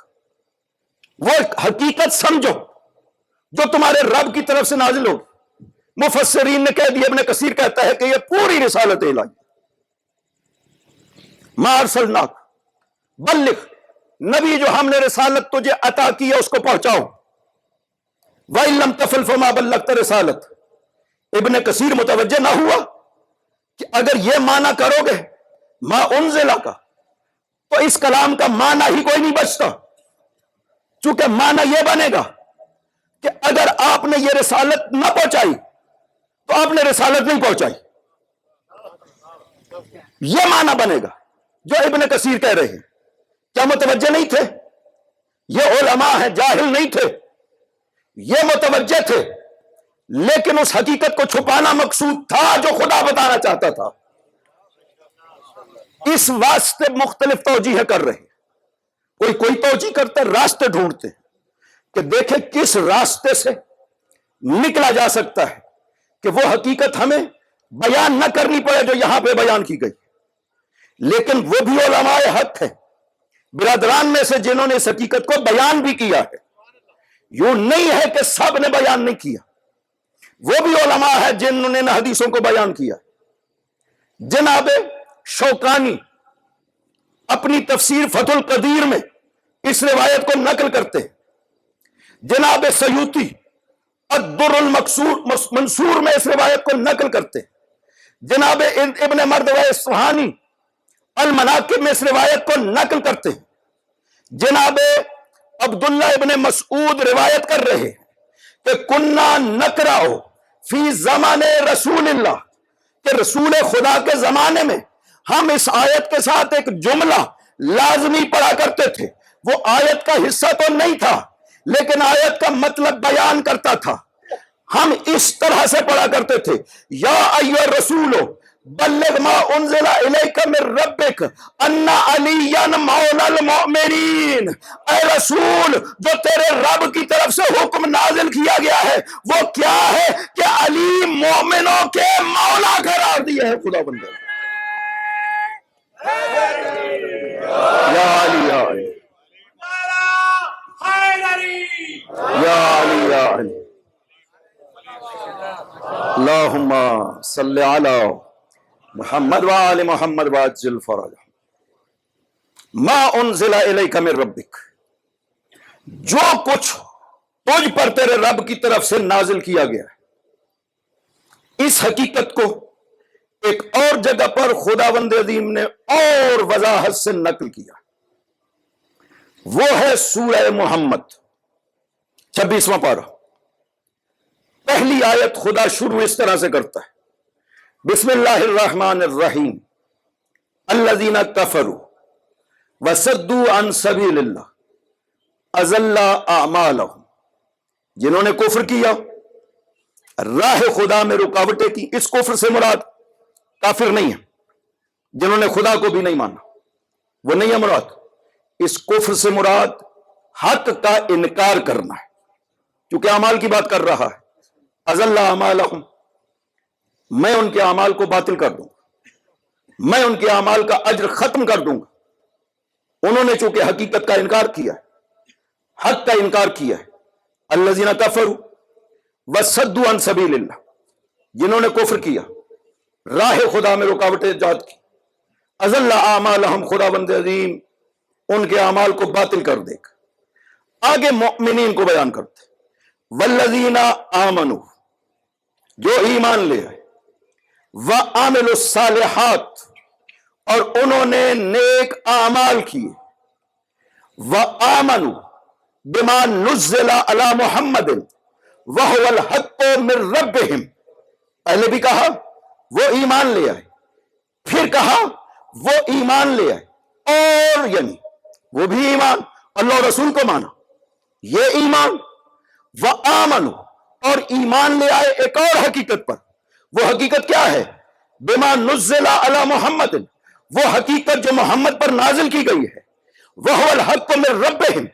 وہ حقیقت سمجھو جو تمہارے رب کی طرف سے نازل ہوگی۔ مفسرین نے کہہ دیا، ابن کثیر کہتا ہے کہ یہ پوری رسالت الہی، ما ارسلناک بلغ، نبی جو ہم نے رسالت تجھے عطا کی ہے اس کو پہنچاؤ۔ وَإِن لَّمْ تَفْعَلْ فَمَا بَلَّغْتَ رِسَالَتَهُ۔ ابن کثیر متوجہ نہ ہوا کہ اگر یہ معنی کرو گے ما انزلہ کا تو اس کلام کا معنی ہی کوئی نہیں بچتا، چونکہ معنی یہ بنے گا کہ اگر آپ نے یہ رسالت نہ پہنچائی تو آپ نے رسالت نہیں پہنچائی، یہ معنی بنے گا جو ابن کثیر کہہ رہے ہیں۔ کیا متوجہ نہیں تھے؟ یہ علماء ہیں، جاہل نہیں تھے، یہ متوجہ تھے، لیکن اس حقیقت کو چھپانا مقصود تھا جو خدا بتانا چاہتا تھا۔ اس واسطے مختلف توجیہ کر رہے ہیں، کوئی توجیہ کرتا ہے، راستے ڈھونڈتے ہیں کہ دیکھیں کس راستے سے نکلا جا سکتا ہے کہ وہ حقیقت ہمیں بیان نہ کرنی پڑے جو یہاں پہ بیان کی گئی۔ لیکن وہ بھی علماء حق ہیں، برادران میں سے جنہوں نے اس حقیقت کو بیان بھی کیا ہے، یوں نہیں ہے کہ سب نے بیان نہیں کیا، وہ بھی علماء ہیں جنہوں نے حدیثوں کو بیان کیا۔ جناب شوکانی اپنی تفسیر فتح القدیر میں اس روایت کو نقل کرتے ہیں، جناب سیوطی الدر المنصور میں اس روایت کو نقل کرتے ہیں، جناب ابن مردوہ اصفہانی المناقب میں اس روایت کو نقل کرتے ہیں، جناب عبداللہ ابن مسعود روایت کر رہے ہیں کہ کننا نقرأ فی زمان رسول اللہ، کہ رسول خدا کے زمانے میں ہم اس آیت کے ساتھ ایک جملہ لازمی پڑھا کرتے تھے۔ وہ آیت کا حصہ تو نہیں تھا لیکن آیت کا مطلب بیان کرتا تھا۔ ہم اس طرح سے پڑھا کرتے تھے یا ایھا الرسول بلغ ما انزل الیک من ربک ان علی مولا المؤمنین، اے رسول جو تیرے رب کی طرف سے حکم نازل کیا گیا ہے وہ کیا ہے کہ علی مومنوں کے مولا قرار دیا ہے خدا بندہ۔ یا علی یا علی یا علی یا علی اللہم صلی علی محمد وآل محمد وعجل فرجہ۔ ما انزل الیک من ربک، جو کچھ تجھ پر تیرے رب کی طرف سے نازل کیا گیا ہے اس حقیقت کو ایک اور جگہ پر خداوند عظیم نے اور وضاحت سے نقل کیا، وہ ہے سورہ محمد 26واں پارہ، پہلی آیت خدا شروع اس طرح سے کرتا ہے، بسم اللہ الرحمن الرحیم، الذین کفروا وصدوا عن سبیل اللہ اضل اعمالہم، جنہوں نے کفر کیا، راہ خدا میں رکاوٹیں کی۔ اس کفر سے مراد کافر نہیں ہے، جنہوں نے خدا کو بھی نہیں مانا، وہ نہیں ہے مراد۔ اس کفر سے مراد حق کا انکار کرنا ہے، کیونکہ اعمال کی بات کر رہا ہے۔ اضل اعمالہم، میں ان کے اعمال کو باطل کر دوں گا، میں ان کے اعمال کا اجر ختم کر دوں گا۔ انہوں نے چونکہ حقیقت کا انکار کیا ہے، حق کا انکار کیا ہے۔ الذین کفروا وصدوا عن سبیل اللہ، جنہوں نے کفر کیا، راہ خدا میں رکاوٹیں ایجاد کی، اضل اعمالہم، خداوند عظیم ان کے اعمال کو باطل کر دے گا۔ آگے مؤمنین کو بیان کرتے، والذین آمنوا، جو ایمان لے آئے، وعملوا الصالحات، اور انہوں نے نیک اعمال کیے، وآمنوا بما نزل علی محمد وہو الحق من ربہم، پہلے بھی کہا وہ ایمان لے آئے، پھر کہا وہ ایمان لے آئے، اور یعنی وہ بھی ایمان، اللہ اور رسول کو مانا، یہ ایمان، وآمنوا، اور ایمان لے آئے ایک اور حقیقت پر۔ وہ حقیقت کیا ہے؟ بما نزل علی محمد، وہ حقیقت جو محمد پر نازل کی گئی ہے، وہو الحق من ربہم،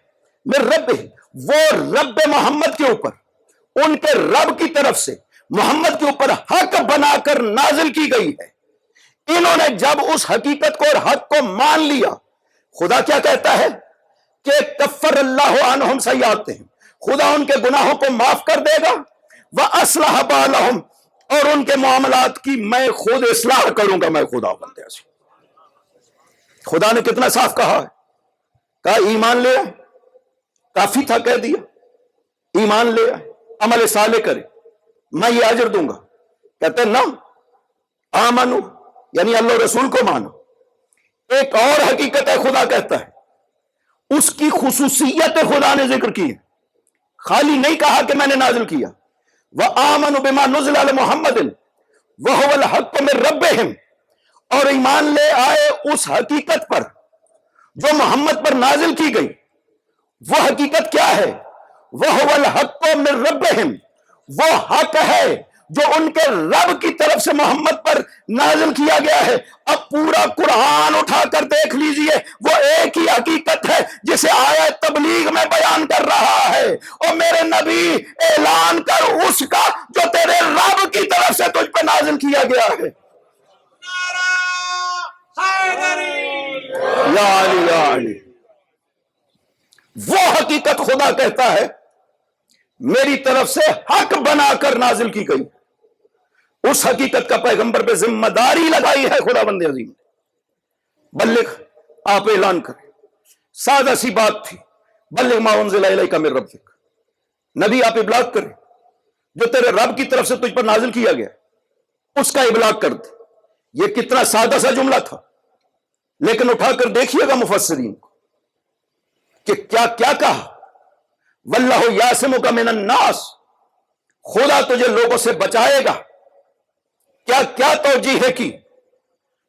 من ربہم، وہ رب محمد کے اوپر، ان کے رب کی طرف سے محمد کے اوپر حق بنا کر نازل کی گئی ہے۔ انہوں نے جب اس حقیقت کو اور حق کو مان لیا، خدا کیا کہتا ہے کہ کفر اللہ عنہم سیئاتہم، خدا ان کے گناہوں کو معاف کر دے گا، وَأَصْلَحَ بَالَهُمْ، اور ان کے معاملات کی میں خود اصلاح کروں گا، میں خدا بندے سے۔ خدا نے کتنا صاف کہا ہے، کہا ایمان لے آئے، کافی تھا کہہ دیا، ایمان لے آئے، عمل صالح کرے، میں یہ اجر دوں گا۔ کہتے ہیں نا، آمنو یعنی اللہ رسول کو مانو۔ ایک اور حقیقت ہے، خدا کہتا ہے، اس کی خصوصیت خدا نے ذکر کی ہے، خالی نہیں کہا کہ میں نے نازل کیا۔ وَآمَنُوا بِمَا نُزِلَ عَلَى مُحَمَّدٍ وَهُوَ الْحَقُّ مِن رَبِّهِمْ، اور ایمان لے آئے اس حقیقت پر جو محمد پر نازل کی گئی۔ وہ حقیقت کیا ہے؟ وَهُوَ الْحَقُّ مِن رَبِّهِمْ، وہ حق ہے جو ان کے رب کی طرف سے محمد پر نازل کیا گیا ہے۔ اب پورا قرآن اٹھا کر دیکھ لیجئے، وہ ایک ہی حقیقت ہے جسے آیت تبلیغ میں بیان کر رہا ہے۔ اور میرے نبی اعلان کر اس کا جو تیرے رب کی طرف سے تجھ پہ نازل کیا گیا ہے۔ یا علی یا علی، وہ حقیقت خدا کہتا ہے میری طرف سے حق بنا کر نازل کی گئی۔ اس حقیقت کا پیغمبر پہ ذمہ داری لگائی ہے خدا بند عظیم نے۔ بلغ، آپ اعلان کریں، سادہ سی بات تھی، بلغ ما انزل الیک من ربک، نبی آپ ابلاغ کریں جو تیرے رب کی طرف سے تجھ پر نازل کیا گیا اس کا ابلاغ کر دے۔ یہ کتنا سادہ سا جملہ تھا، لیکن اٹھا کر دیکھیے گا مفسرین کو کہ کیا کیا کہا۔ واللہ یعصمک من الناس، خدا تجھے لوگوں سے بچائے گا۔ کیا کیا توجیہ کی؟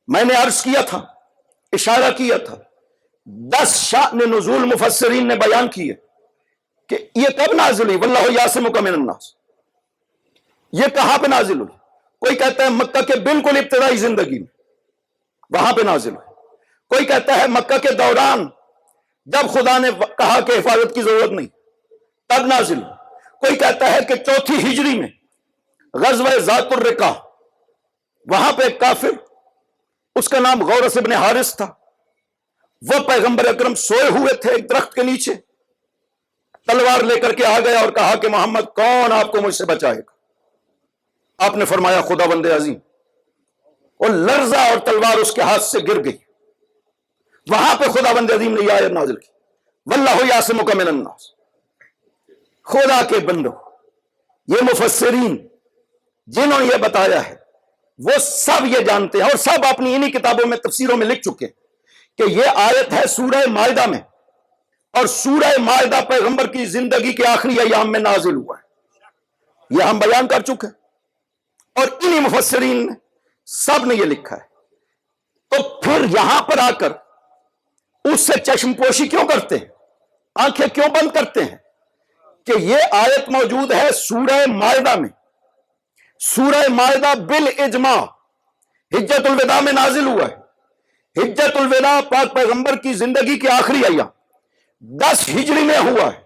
میں نے عرض کیا تھا، اشارہ کیا تھا، 10 شأن نزول مفسرین نے بیان کیے کہ یہ کب نازل ہوئی، واللہ یعصمک من الناس، یہ کہاں پہ نازل ہوئی؟ کوئی کہتا ہے مکہ کے بالکل ابتدائی زندگی میں، وہاں پہ نازل ہوئی۔ کوئی کہتا ہے مکہ کے دوران جب خدا نے کہا کہ حفاظت کی ضرورت نہیں تب نازل ہوئی۔ کوئی کہتا ہے کہ 4 ہجری میں غزوہ ذات الرقاع، وہاں پہ ایک کافر، اس کا نام غورث ابن حارث تھا، وہ پیغمبر اکرم سوئے ہوئے تھے ایک درخت کے نیچے، تلوار لے کر کے آ گیا اور کہا کہ محمد کون آپ کو مجھ سے بچائے گا؟ آپ نے فرمایا خدا بند عظیم، اور لرزہ اور تلوار اس کے ہاتھ سے گر گئی۔ وہاں پہ خدا بند عظیم نے یہ آیت نازل کی، واللہ یعصمک من الناس۔ خدا کے بندو، یہ مفسرین جنہوں نے یہ بتایا ہے وہ سب یہ جانتے ہیں اور سب اپنی انہی کتابوں میں تفسیروں میں لکھ چکے ہیں کہ یہ آیت ہے سورہ مائدہ میں، اور سورہ مائدہ پیغمبر کی زندگی کے آخری ایام میں نازل ہوا ہے، یہ ہم بیان کر چکے ہیں، اور انہی مفسرین نے سب نے یہ لکھا ہے۔ تو پھر یہاں پر آ کر اس سے چشم پوشی کیوں کرتے ہیں، آنکھیں کیوں بند کرتے ہیں کہ یہ آیت موجود ہے سورہ مائدہ میں۔ سورہ مائدہ بالاجماع حجت الوداع میں نازل ہوا ہے۔ حجت الوداع پاک پیغمبر کی زندگی کے آخری ایام 10 ہجری میں ہوا ہے۔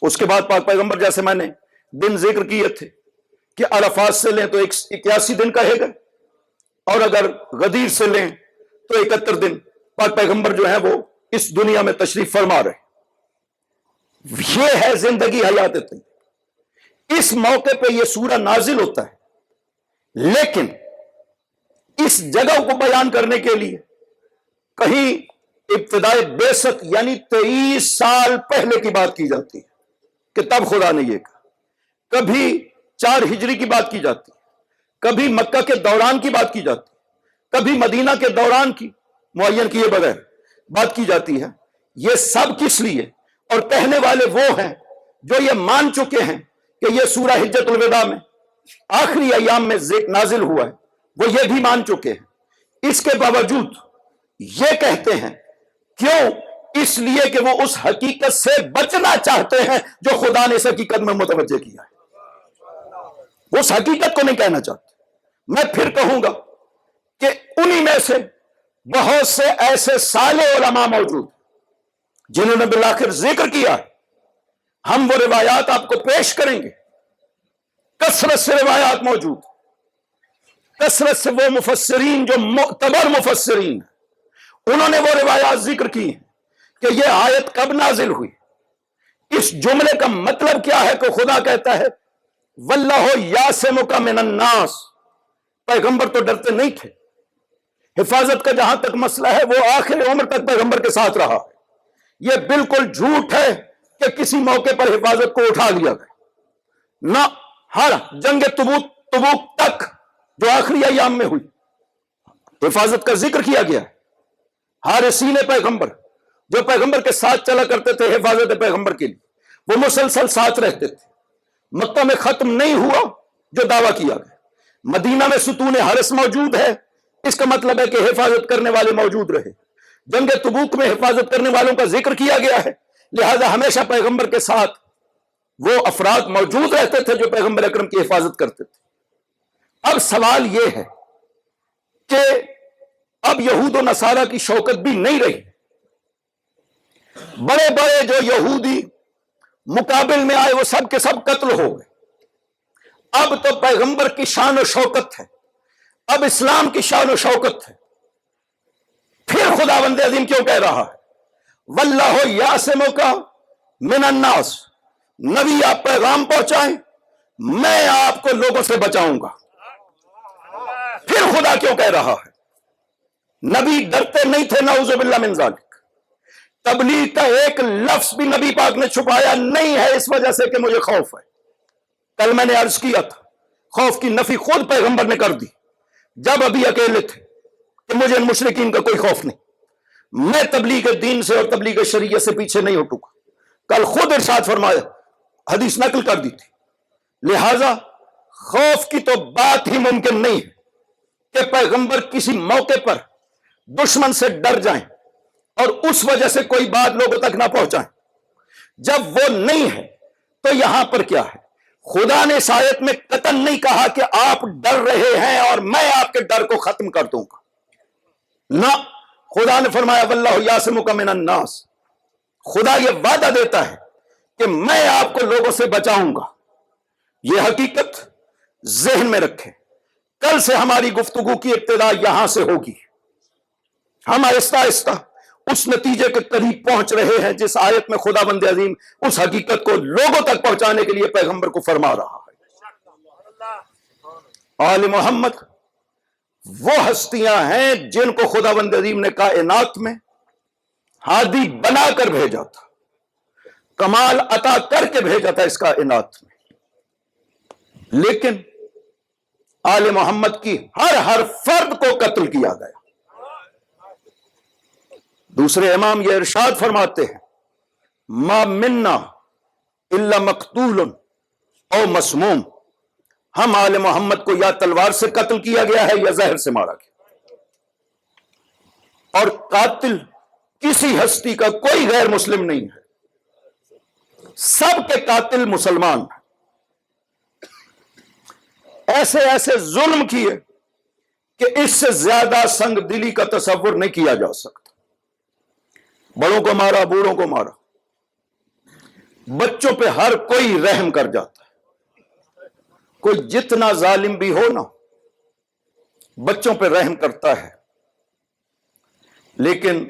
اس کے بعد پاک پیغمبر، جیسے میں نے دن ذکر کیے تھے کہ عرفات سے لیں تو 81 دن کہے گئے، اور اگر غدیر سے لیں تو 71 دن پاک پیغمبر جو ہیں وہ اس دنیا میں تشریف فرما رہے۔ یہ ہے زندگی حیات طیبہ۔ اس موقع پہ یہ سورہ نازل ہوتا ہے، لیکن اس جگہ کو بیان کرنے کے لیے کہیں ابتدائے بعثت یعنی 23 سال پہلے کی بات کی جاتی ہے کہ تب خدا نے یہ کہا، کبھی 4 ہجری کی بات کی جاتی ہے، کبھی مکہ کے دوران کی بات کی جاتی ہے، کبھی مدینہ کے دوران کی معین کیے بغیر بات کی جاتی ہے۔ یہ سب کس لیے؟ اور کہنے والے وہ ہیں جو یہ مان چکے ہیں کہ یہ سورہ حجت الوداع میں آخری ایام میں نازل ہوا ہے، وہ یہ بھی مان چکے ہیں۔ اس کے باوجود یہ کہتے ہیں، کیوں؟ اس لیے کہ وہ اس حقیقت سے بچنا چاہتے ہیں جو خدا نے اس حقیقت میں متوجہ کیا ہے۔ اس حقیقت کو نہیں کہنا چاہتے۔ میں پھر کہوں گا کہ انہی میں سے بہت سے ایسے صالح علماء موجود جنہوں نے بالآخر ذکر کیا ہے۔ ہم وہ روایات آپ کو پیش کریں گے، کثرت سے روایات موجود، کثرت سے وہ مفسرین جو معتبر مفسرین ہیں، انہوں نے وہ روایات ذکر کی ہیں کہ یہ آیت کب نازل ہوئی، اس جملے کا مطلب کیا ہے کہ خدا کہتا ہے واللہ یعصمک من الناس۔ پیغمبر تو ڈرتے نہیں تھے، حفاظت کا جہاں تک مسئلہ ہے وہ آخر عمر تک پیغمبر کے ساتھ رہا ہے۔ یہ بالکل جھوٹ ہے کہ کسی موقع پر حفاظت کو اٹھا لیا گیا، نہ، ہر جنگ تبوک تک جو آخری ایام میں ہوئی حفاظت کا ذکر کیا گیا ہے۔ حارسین پیغمبر جو پیغمبر کے ساتھ چلا کرتے تھے حفاظت پیغمبر کے لیے، وہ مسلسل ساتھ رہتے تھے۔ مکہ میں ختم نہیں ہوا جو دعویٰ کیا گیا، مدینہ میں ستون حرس موجود ہے، اس کا مطلب ہے کہ حفاظت کرنے والے موجود رہے۔ جنگ تبوک میں حفاظت کرنے والوں کا ذکر کیا گیا ہے، لہذا ہمیشہ پیغمبر کے ساتھ وہ افراد موجود رہتے تھے جو پیغمبر اکرم کی حفاظت کرتے تھے۔ اب سوال یہ ہے کہ اب یہود و نصارہ کی شوکت بھی نہیں رہی، بڑے بڑے جو یہودی مقابل میں آئے وہ سب کے سب قتل ہو گئے۔ اب تو پیغمبر کی شان و شوکت ہے، اب اسلام کی شان و شوکت ہے۔ پھر خداوند عظیم کیوں کہہ رہا ہے واللہ یعصمک من الناس؟ نبی آپ پیغام پہنچائیں، میں آپ کو لوگوں سے بچاؤں گا۔ پھر خدا کیوں کہہ رہا ہے؟ نبی ڈرتے نہیں تھے، نعوذ باللہ من ذالک۔ تبلیغ کا ایک لفظ بھی نبی پاک نے چھپایا نہیں ہے اس وجہ سے کہ مجھے خوف ہے۔ کل میں نے عرض کیا تھا، خوف کی نفی خود پیغمبر نے کر دی جب ابھی اکیلے تھے کہ مجھے ان مشرکین کا کوئی خوف نہیں، میں تبلیغ دین سے اور تبلیغ شریعت سے پیچھے نہیں ہٹوں گا۔ کل خود ارشاد فرمایا، حدیث نقل کر دی تھی۔ لہذا خوف کی تو بات ہی ممکن نہیں ہے کہ پیغمبر کسی موقع پر دشمن سے ڈر جائیں اور اس وجہ سے کوئی بات لوگوں تک نہ پہنچائیں۔ جب وہ نہیں ہے تو یہاں پر کیا ہے؟ خدا نے اس آیت میں قطعاً نہیں کہا کہ آپ ڈر رہے ہیں اور میں آپ کے ڈر کو ختم کر دوں گا، نہ، خدا نے فرمایا واللہ یعصمک من الناس۔ خدا یہ وعدہ دیتا ہے کہ میں آپ کو لوگوں سے بچاؤں گا۔ یہ حقیقت ذہن میں رکھیں۔ کل سے ہماری گفتگو کی ابتدا یہاں سے ہوگی۔ ہم آہستہ آہستہ اس نتیجے کے قریب پہنچ رہے ہیں جس آیت میں خداوند عظیم اس حقیقت کو لوگوں تک پہنچانے کے لیے پیغمبر کو فرما رہا ہے۔ آل محمد وہ ہستیاں ہیں جن کو خداوند عظیم نے کائنات میں ہادی بنا کر بھیجا تھا، کمال عطا کر کے بھیجا تھا اس کائنات میں، لیکن آل محمد کی ہر فرد کو قتل کیا گیا۔ دوسرے امام یہ ارشاد فرماتے ہیں ما منا الا مقتول او مسموم، ہم آل محمد کو یا تلوار سے قتل کیا گیا ہے یا زہر سے مارا گیا، اور قاتل کسی ہستی کا کوئی غیر مسلم نہیں ہے، سب کے قاتل مسلمان ہیں۔ ایسے ایسے ظلم کیے کہ اس سے زیادہ سنگ دلی کا تصور نہیں کیا جا سکتا۔ بڑوں کو مارا، بوڑھوں کو مارا، بچوں پہ ہر کوئی رحم کر جاتا ہے، کوئی جتنا ظالم بھی ہو نا بچوں پہ رحم کرتا ہے، لیکن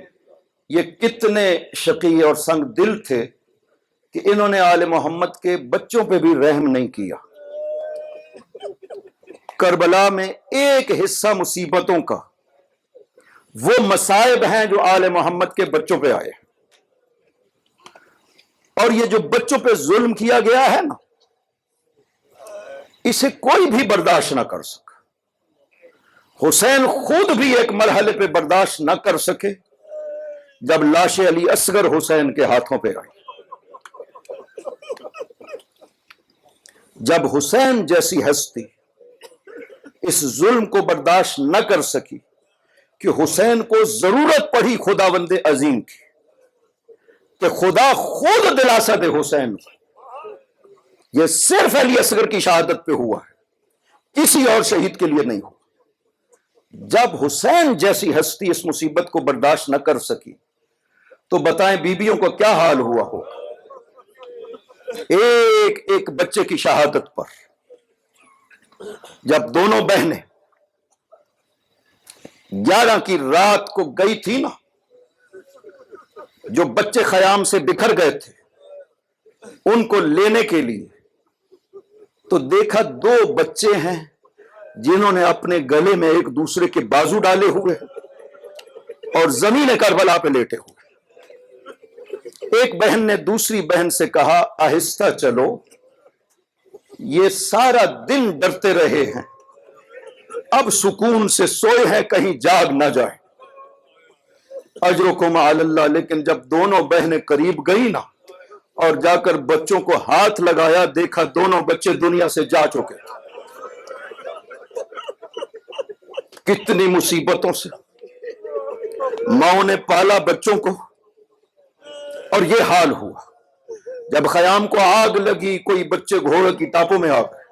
یہ کتنے شقی اور سنگ دل تھے کہ انہوں نے آل محمد کے بچوں پہ بھی رحم نہیں کیا۔ کربلا میں ایک حصہ مصیبتوں کا وہ مصائب ہیں جو آل محمد کے بچوں پہ آئے، اور یہ جو بچوں پہ ظلم کیا گیا ہے نا اسے کوئی بھی برداشت نہ کر سکا۔ حسین خود بھی ایک مرحلے پہ برداشت نہ کر سکے جب لاش علی اصغر حسین کے ہاتھوں پہ آئی۔ جب حسین جیسی ہستی اس ظلم کو برداشت نہ کر سکی کہ حسین کو ضرورت پڑی خداوند عظیم کی کہ خدا خود دلاسا دے حسین کو، یہ صرف علی اصغر کی شہادت پہ ہوا ہے، کسی اور شہید کے لیے نہیں ہوا۔ جب حسین جیسی ہستی اس مصیبت کو برداشت نہ کر سکی تو بتائیں بیویوں کو کیا حال ہوا ہوگا۔ ایک ایک بچے کی شہادت پر جب دونوں بہنیں 11 کی رات کو گئی تھی نا، جو بچے خیام سے بکھر گئے تھے ان کو لینے کے لیے، تو دیکھا 2 بچے ہیں جنہوں نے اپنے گلے میں ایک دوسرے کے بازو ڈالے ہوئے اور زمین کربلا پہ لیٹے ہوئے۔ ایک بہن نے دوسری بہن سے کہا آہستہ چلو، یہ سارا دن ڈرتے رہے ہیں، اب سکون سے سوئے ہیں، کہیں جاگ نہ جائے، اجرکم علی اللہ۔ لیکن جب دونوں بہنیں قریب گئی نا اور جا کر بچوں کو ہاتھ لگایا، دیکھا دونوں بچے دنیا سے جا چکے تھے۔ کتنی مصیبتوں سے ماؤں نے پالا بچوں کو، اور یہ حال ہوا۔ جب خیام کو آگ لگی، کوئی بچے گھوڑے کی ٹاپوں میں آ گئے،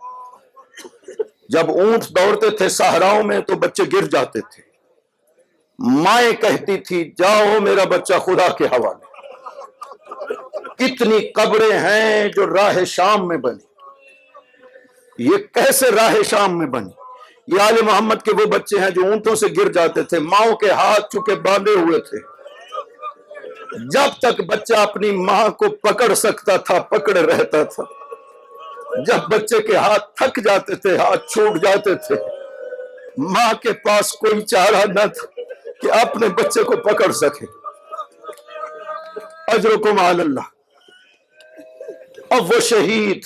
جب اونٹ دوڑتے تھے صحراؤں میں تو بچے گر جاتے تھے، مائیں کہتی تھی جاؤ میرا بچہ خدا کے حوالے۔ کتنی قبریں ہیں جو راہ شام میں بنی، یہ کیسے راہ شام میں بنی؟ یہ آل محمد کے وہ بچے ہیں جو اونٹوں سے گر جاتے تھے، ماؤں کے ہاتھ چکے باندھے ہوئے تھے، جب تک بچہ اپنی ماں کو پکڑ سکتا تھا پکڑے رہتا تھا، جب بچے کے ہاتھ تھک جاتے تھے، ہاتھ چھوٹ جاتے تھے، ماں کے پاس کوئی چارہ نہ تھا کہ اپنے بچے کو پکڑ سکے۔ اجرکم علی اللہ۔ اب وہ شہید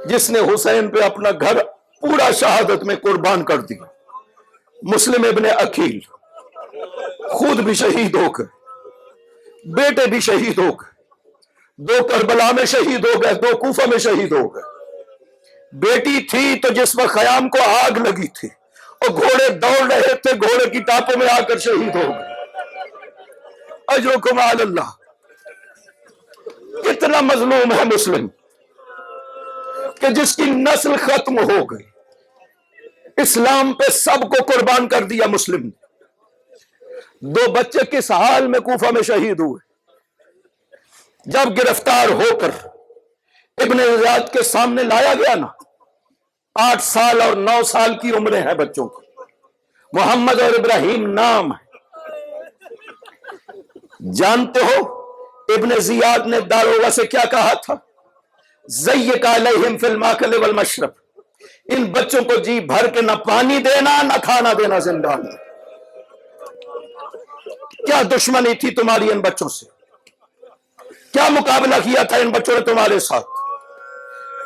جس نے حسین پہ اپنا گھر پورا شہادت میں قربان کر دیا، مسلم ابن عقیل، خود بھی شہید ہو گئے، بیٹے بھی شہید ہو گئے، 2 کربلا میں شہید ہو گئے، 2 کوفہ میں شہید ہو گئے۔ بیٹی تھی تو جس وقت خیام کو آگ لگی تھی اور گھوڑے دوڑ رہے تھے، گھوڑے کی ٹاپوں میں آ کر شہید ہو گئے۔ اجرکم علی اللہ۔ کتنا مظلوم ہے مسلم کہ جس کی نسل ختم ہو گئی، اسلام پہ سب کو قربان کر دیا مسلم نے۔ 2 بچے کس حال میں کوفہ میں شہید ہوئے؟ جب گرفتار ہو کر ابن زیاد کے سامنے لایا گیا نا، 8 سال اور 9 سال کی عمریں ہیں بچوں کی، محمد اور ابراہیم نام ہے۔ جانتے ہو ابن زیاد نے داروغہ سے کیا کہا تھا؟ زیک علیہم فی الماکل والمشرب، ان بچوں کو جی بھر کے نہ پانی دینا نہ کھانا دینا زندان میں۔ کیا دشمنی تھی تمہاری ان بچوں سے؟ کیا مقابلہ کیا تھا ان بچوں نے تمہارے ساتھ؟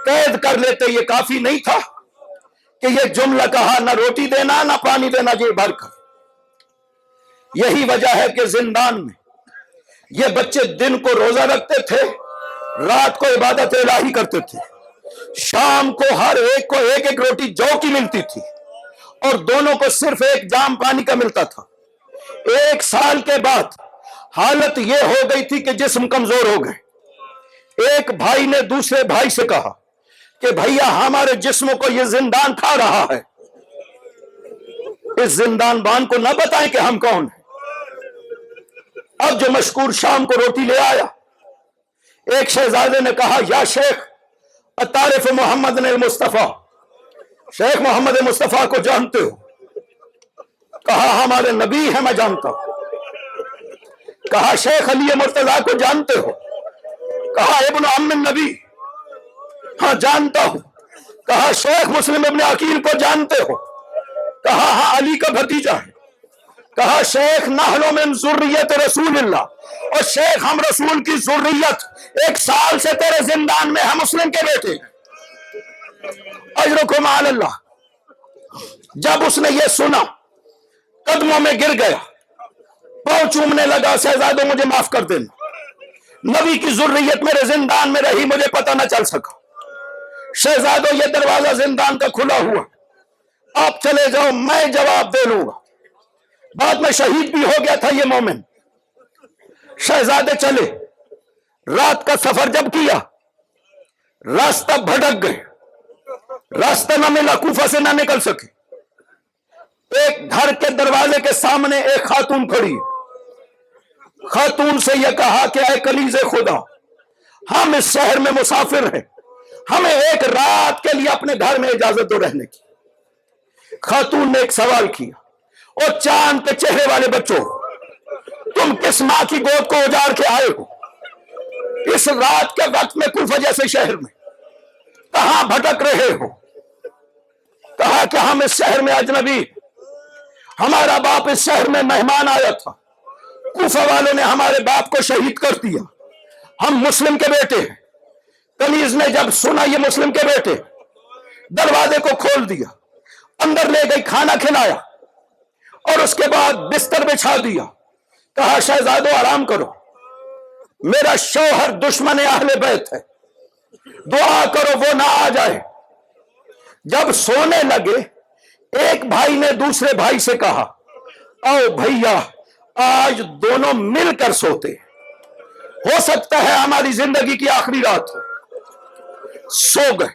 قید کر لیتے یہ کافی نہیں تھا کہ یہ جملہ کہا نہ روٹی دینا نہ پانی دینا جی بھر کر. یہی وجہ ہے کہ زندان میں یہ بچے دن کو روزہ رکھتے تھے، رات کو عبادت الہی کرتے تھے. شام کو ہر ایک کو ایک ایک روٹی جو کی ملتی تھی اور دونوں کو صرف ایک جام پانی کا ملتا تھا. 1 سال کے بعد حالت یہ ہو گئی تھی کہ جسم کمزور ہو گئے. ایک بھائی نے دوسرے بھائی سے کہا کہ بھیا ہمارے جسموں کو یہ زندان کھا رہا ہے، اس زندان بان کو نہ بتائیں کہ ہم کون ہیں. اب جو مشکور شام کو روٹی لے آیا، ایک شہزادے نے کہا یا شیخ اتعرف محمد المصطفیٰ، شیخ محمد مصطفیٰ کو جانتے ہو؟ کہا ہمارے نبی ہیں، میں جانتا ہوں. کہا شیخ علی مرتضیٰ کو جانتے ہو؟ کہا ابن عم النبی، ہاں جانتا ہوں. کہا شیخ مسلم ابن عقیل کو جانتے ہو؟ کہا ہاں علی کا بھتیجا ہے. کہا شیخ نحن من ذریت رسول اللہ، اور شیخ ہم رسول کی ذریت، 1 سال سے تیرے زندان میں ہم مسلم کے بیٹے ہیں، اجرکم علی اللہ. جب اس نے یہ سنا قدموں میں گر گیا، پاؤں چومنے لگا، شہزادوں مجھے معاف کر دینا، نبی کی ذریت میرے زندان میں رہی، مجھے پتہ نہ چل سکا. شہزادوں یہ دروازہ زندان کا کھلا ہوا، آپ چلے جاؤ، میں جواب دے لوں گا. بعد میں شہید بھی ہو گیا تھا یہ مومن. شہزادے چلے، رات کا سفر جب کیا راستہ بھٹک گئے، راستہ نہ ملا، کوفہ سے نہ نکل سکے. ایک گھر کے دروازے کے سامنے ایک خاتون کھڑی. خاتون سے یہ کہا کہ اے کلیز خدا، ہم اس شہر میں مسافر ہیں، ہمیں 1 رات کے لیے اپنے گھر میں اجازت دو رہنے کی. خاتون نے ایک سوال کیا، اور چاند کے چہرے والے بچوں، تم کس ماں کی گود کو اجاڑ کے آئے ہو اس رات کے وقت میں کوفہ جیسے شہر میں؟ کہاں بھٹک رہے ہو؟ کہا کہ ہم اس شہر میں اجنبی، ہمارا باپ اس شہر میں مہمان آیا تھا، کوفہ والوں نے ہمارے باپ کو شہید کر دیا، ہم مسلم کے بیٹے ہیں. کنیز نے جب سنا یہ مسلم کے بیٹے، دروازے کو کھول دیا، اندر لے گئی، کھانا کھلایا اور اس کے بعد بستر بچھا دیا. کہا شہزادو آرام کرو، میرا شوہر دشمن اہل بیت ہے، دعا کرو وہ نہ آ جائے. جب سونے لگے، ایک بھائی نے دوسرے بھائی سے کہا آؤ بھیا آج دونوں مل کر سوتے، ہو سکتا ہے ہماری زندگی کی آخری رات ہو. سو گئے.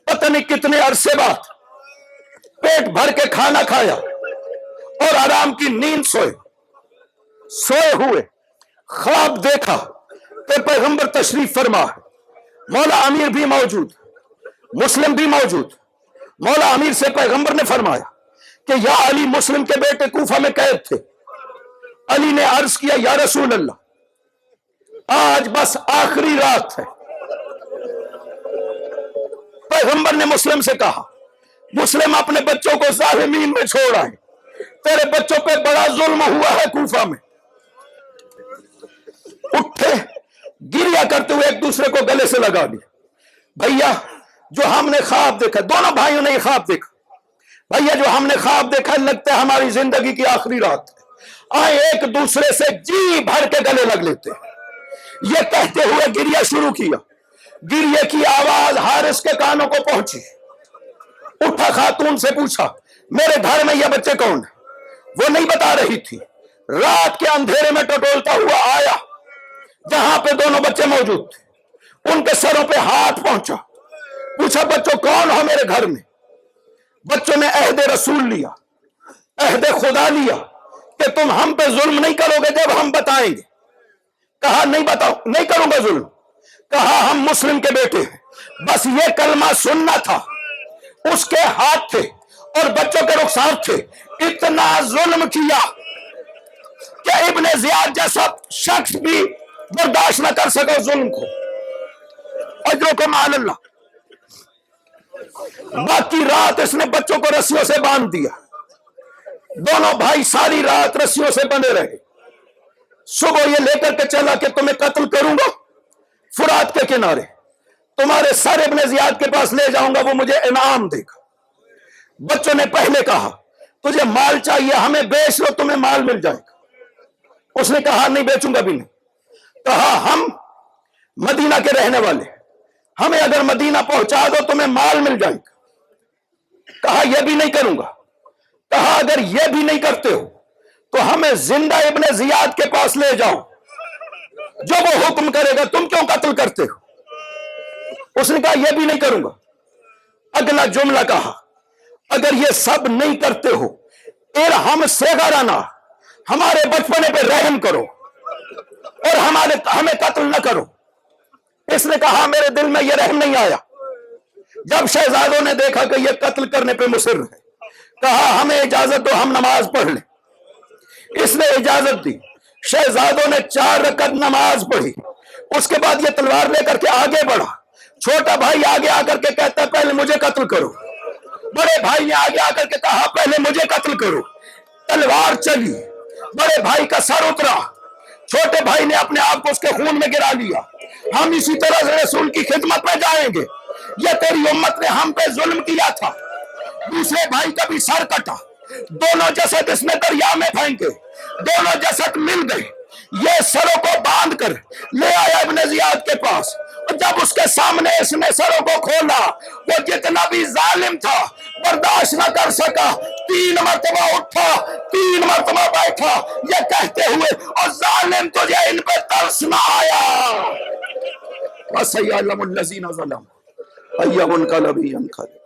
پتہ نہیں کتنے عرصے بعد پیٹ بھر کے کھانا کھایا اور آرام کی نیند سوئے ہوئے خواب دیکھا کہ پیغمبر تشریف فرما ہے. مولا امیر بھی موجود، مسلم بھی موجود. مولا امیر سے پیغمبر نے فرمایا کہ یا علی، مسلم کے بیٹے کوفہ میں قید تھے. علی نے عرض کیا یا رسول اللہ آج بس آخری رات ہے. پیغمبر نے مسلم سے کہا مسلم اپنے بچوں کو ظالمین میں چھوڑ آئے، تیرے بچوں پہ بڑا ظلم ہوا ہے کوفہ میں. اٹھے گریا کرتے ہوئے ایک دوسرے کو گلے سے لگا لیا. بھیا جو ہم نے خواب دیکھا، دونوں بھائیوں نے یہ خواب دیکھا، بھیا جو ہم نے خواب دیکھا لگتا ہے ہماری زندگی کی آخری رات ہے، آئے ایک دوسرے سے جی بھر کے گلے لگ لیتے. یہ کہتے ہوئے گریا شروع کیا. گریے کی آواز حارث کے کانوں کو پہنچی. اٹھا، خاتون سے پوچھا میرے گھر میں یہ بچے کون ہیں؟ وہ نہیں بتا رہی تھی. رات کے اندھیرے میں ٹٹولتا ہوا آیا جہاں پہ دونوں بچے موجود تھے، ان کے سروں پہ ہاتھ پہنچا، پوچھا بچوں کون ہو میرے گھر میں؟ بچوں نے عہد رسول لیا، عہد خدا لیا کہ تم ہم پہ ظلم نہیں کرو گے جب ہم بتائیں گے. کہا نہیں بتاؤ، نہیں کروں گا ظلم. کہا ہم مسلم کے بیٹے ہیں، بس یہ کلمہ سننا تھا. اس کے ہاتھ تھے اور بچوں کے رخسار تھے. اتنا ظلم کیا کہ ابن زیاد جیسا شخص بھی برداشت نہ کر سکا ظلم کو. اجرکم علی اللہ. باقی رات اس نے بچوں کو رسیوں سے باندھ دیا. دونوں بھائی ساری رات رسیوں سے بندے رہے. صبح یہ لے کر کے چلا کہ تمہیں قتل کروں گا فرات کے کنارے، تمہارے سر ابن زیاد کے پاس لے جاؤں گا، وہ مجھے انعام دے گا. بچوں نے پہلے کہا تجھے مال چاہیے، ہمیں بیچ لو تمہیں مال مل جائے گا۔ اس نے کہا نہیں بیچوں گا بھی نہیں۔ کہا ہم مدینہ کے رہنے والے، ہمیں اگر مدینہ پہنچا دو تمہیں مال مل جائے گا۔ کہا یہ بھی نہیں کروں گا۔ کہا اگر یہ بھی نہیں کرتے ہو تو ہمیں زندہ ابن زیاد کے پاس لے جاؤ، جو وہ حکم کرے گا، تم کیوں قتل کرتے ہو؟ اس نے کہا یہ بھی نہیں کروں گا۔ اگلا جملہ کہا اگر یہ سب نہیں کرتے ہو ارحم صغرنا، ہمارے بچپنے پہ رحم کرو اور ہمیں قتل نہ کرو۔ اس نے کہا میرے دل میں یہ رحم نہیں آیا۔ جب شہزادوں نے دیکھا کہ یہ قتل کرنے پہ مصر ہے، کہا ہمیں اجازت دو ہم نماز پڑھ لیں۔ اس نے اجازت دی، شہزادوں نے 4 رکعت نماز پڑھی۔ اس کے بعد یہ تلوار لے کر کے آگے بڑھا۔ چھوٹا بھائی آگے آ کر کے کہتا ہے پہلے مجھے قتل کرو۔ بڑے بھائی نے آگے آ کر کے کہا پہلے مجھے قتل کرو۔ تلوار چلی، بڑے بھائی کا سر اترا، چھوٹے بھائی نے اپنے آپ کو اس کے خون میں گرا لیا۔ ہم اسی طرح سے رسول کی خدمت میں جائیں گے، یہ تیری امت نے ہم پہ ظلم کیا تھا۔ دوسرے بھائی کا بھی سر کٹا، دونوں جسد اس نے دریا میں پھینکے، دونوں جسد مل گئے۔ یہ سروں کو باندھ کر لے آیا ابن زیاد کے پاس، اور جب اس کے سامنے اس نے سروں کو کھولا، وہ جتنا بھی ظالم تھا برداشت نہ کر سکا، 3 مرتبہ اٹھا، 3 مرتبہ بیٹھا، یہ کہتے ہوئے اور ظالم تجھے ان پہ ترس نہ آیا۔ وَسَيَعْلَمُ الَّذِينَ ظَلَمُوا أَيَّ مُنقَلَبٍ يَنقَلِبُونَ۔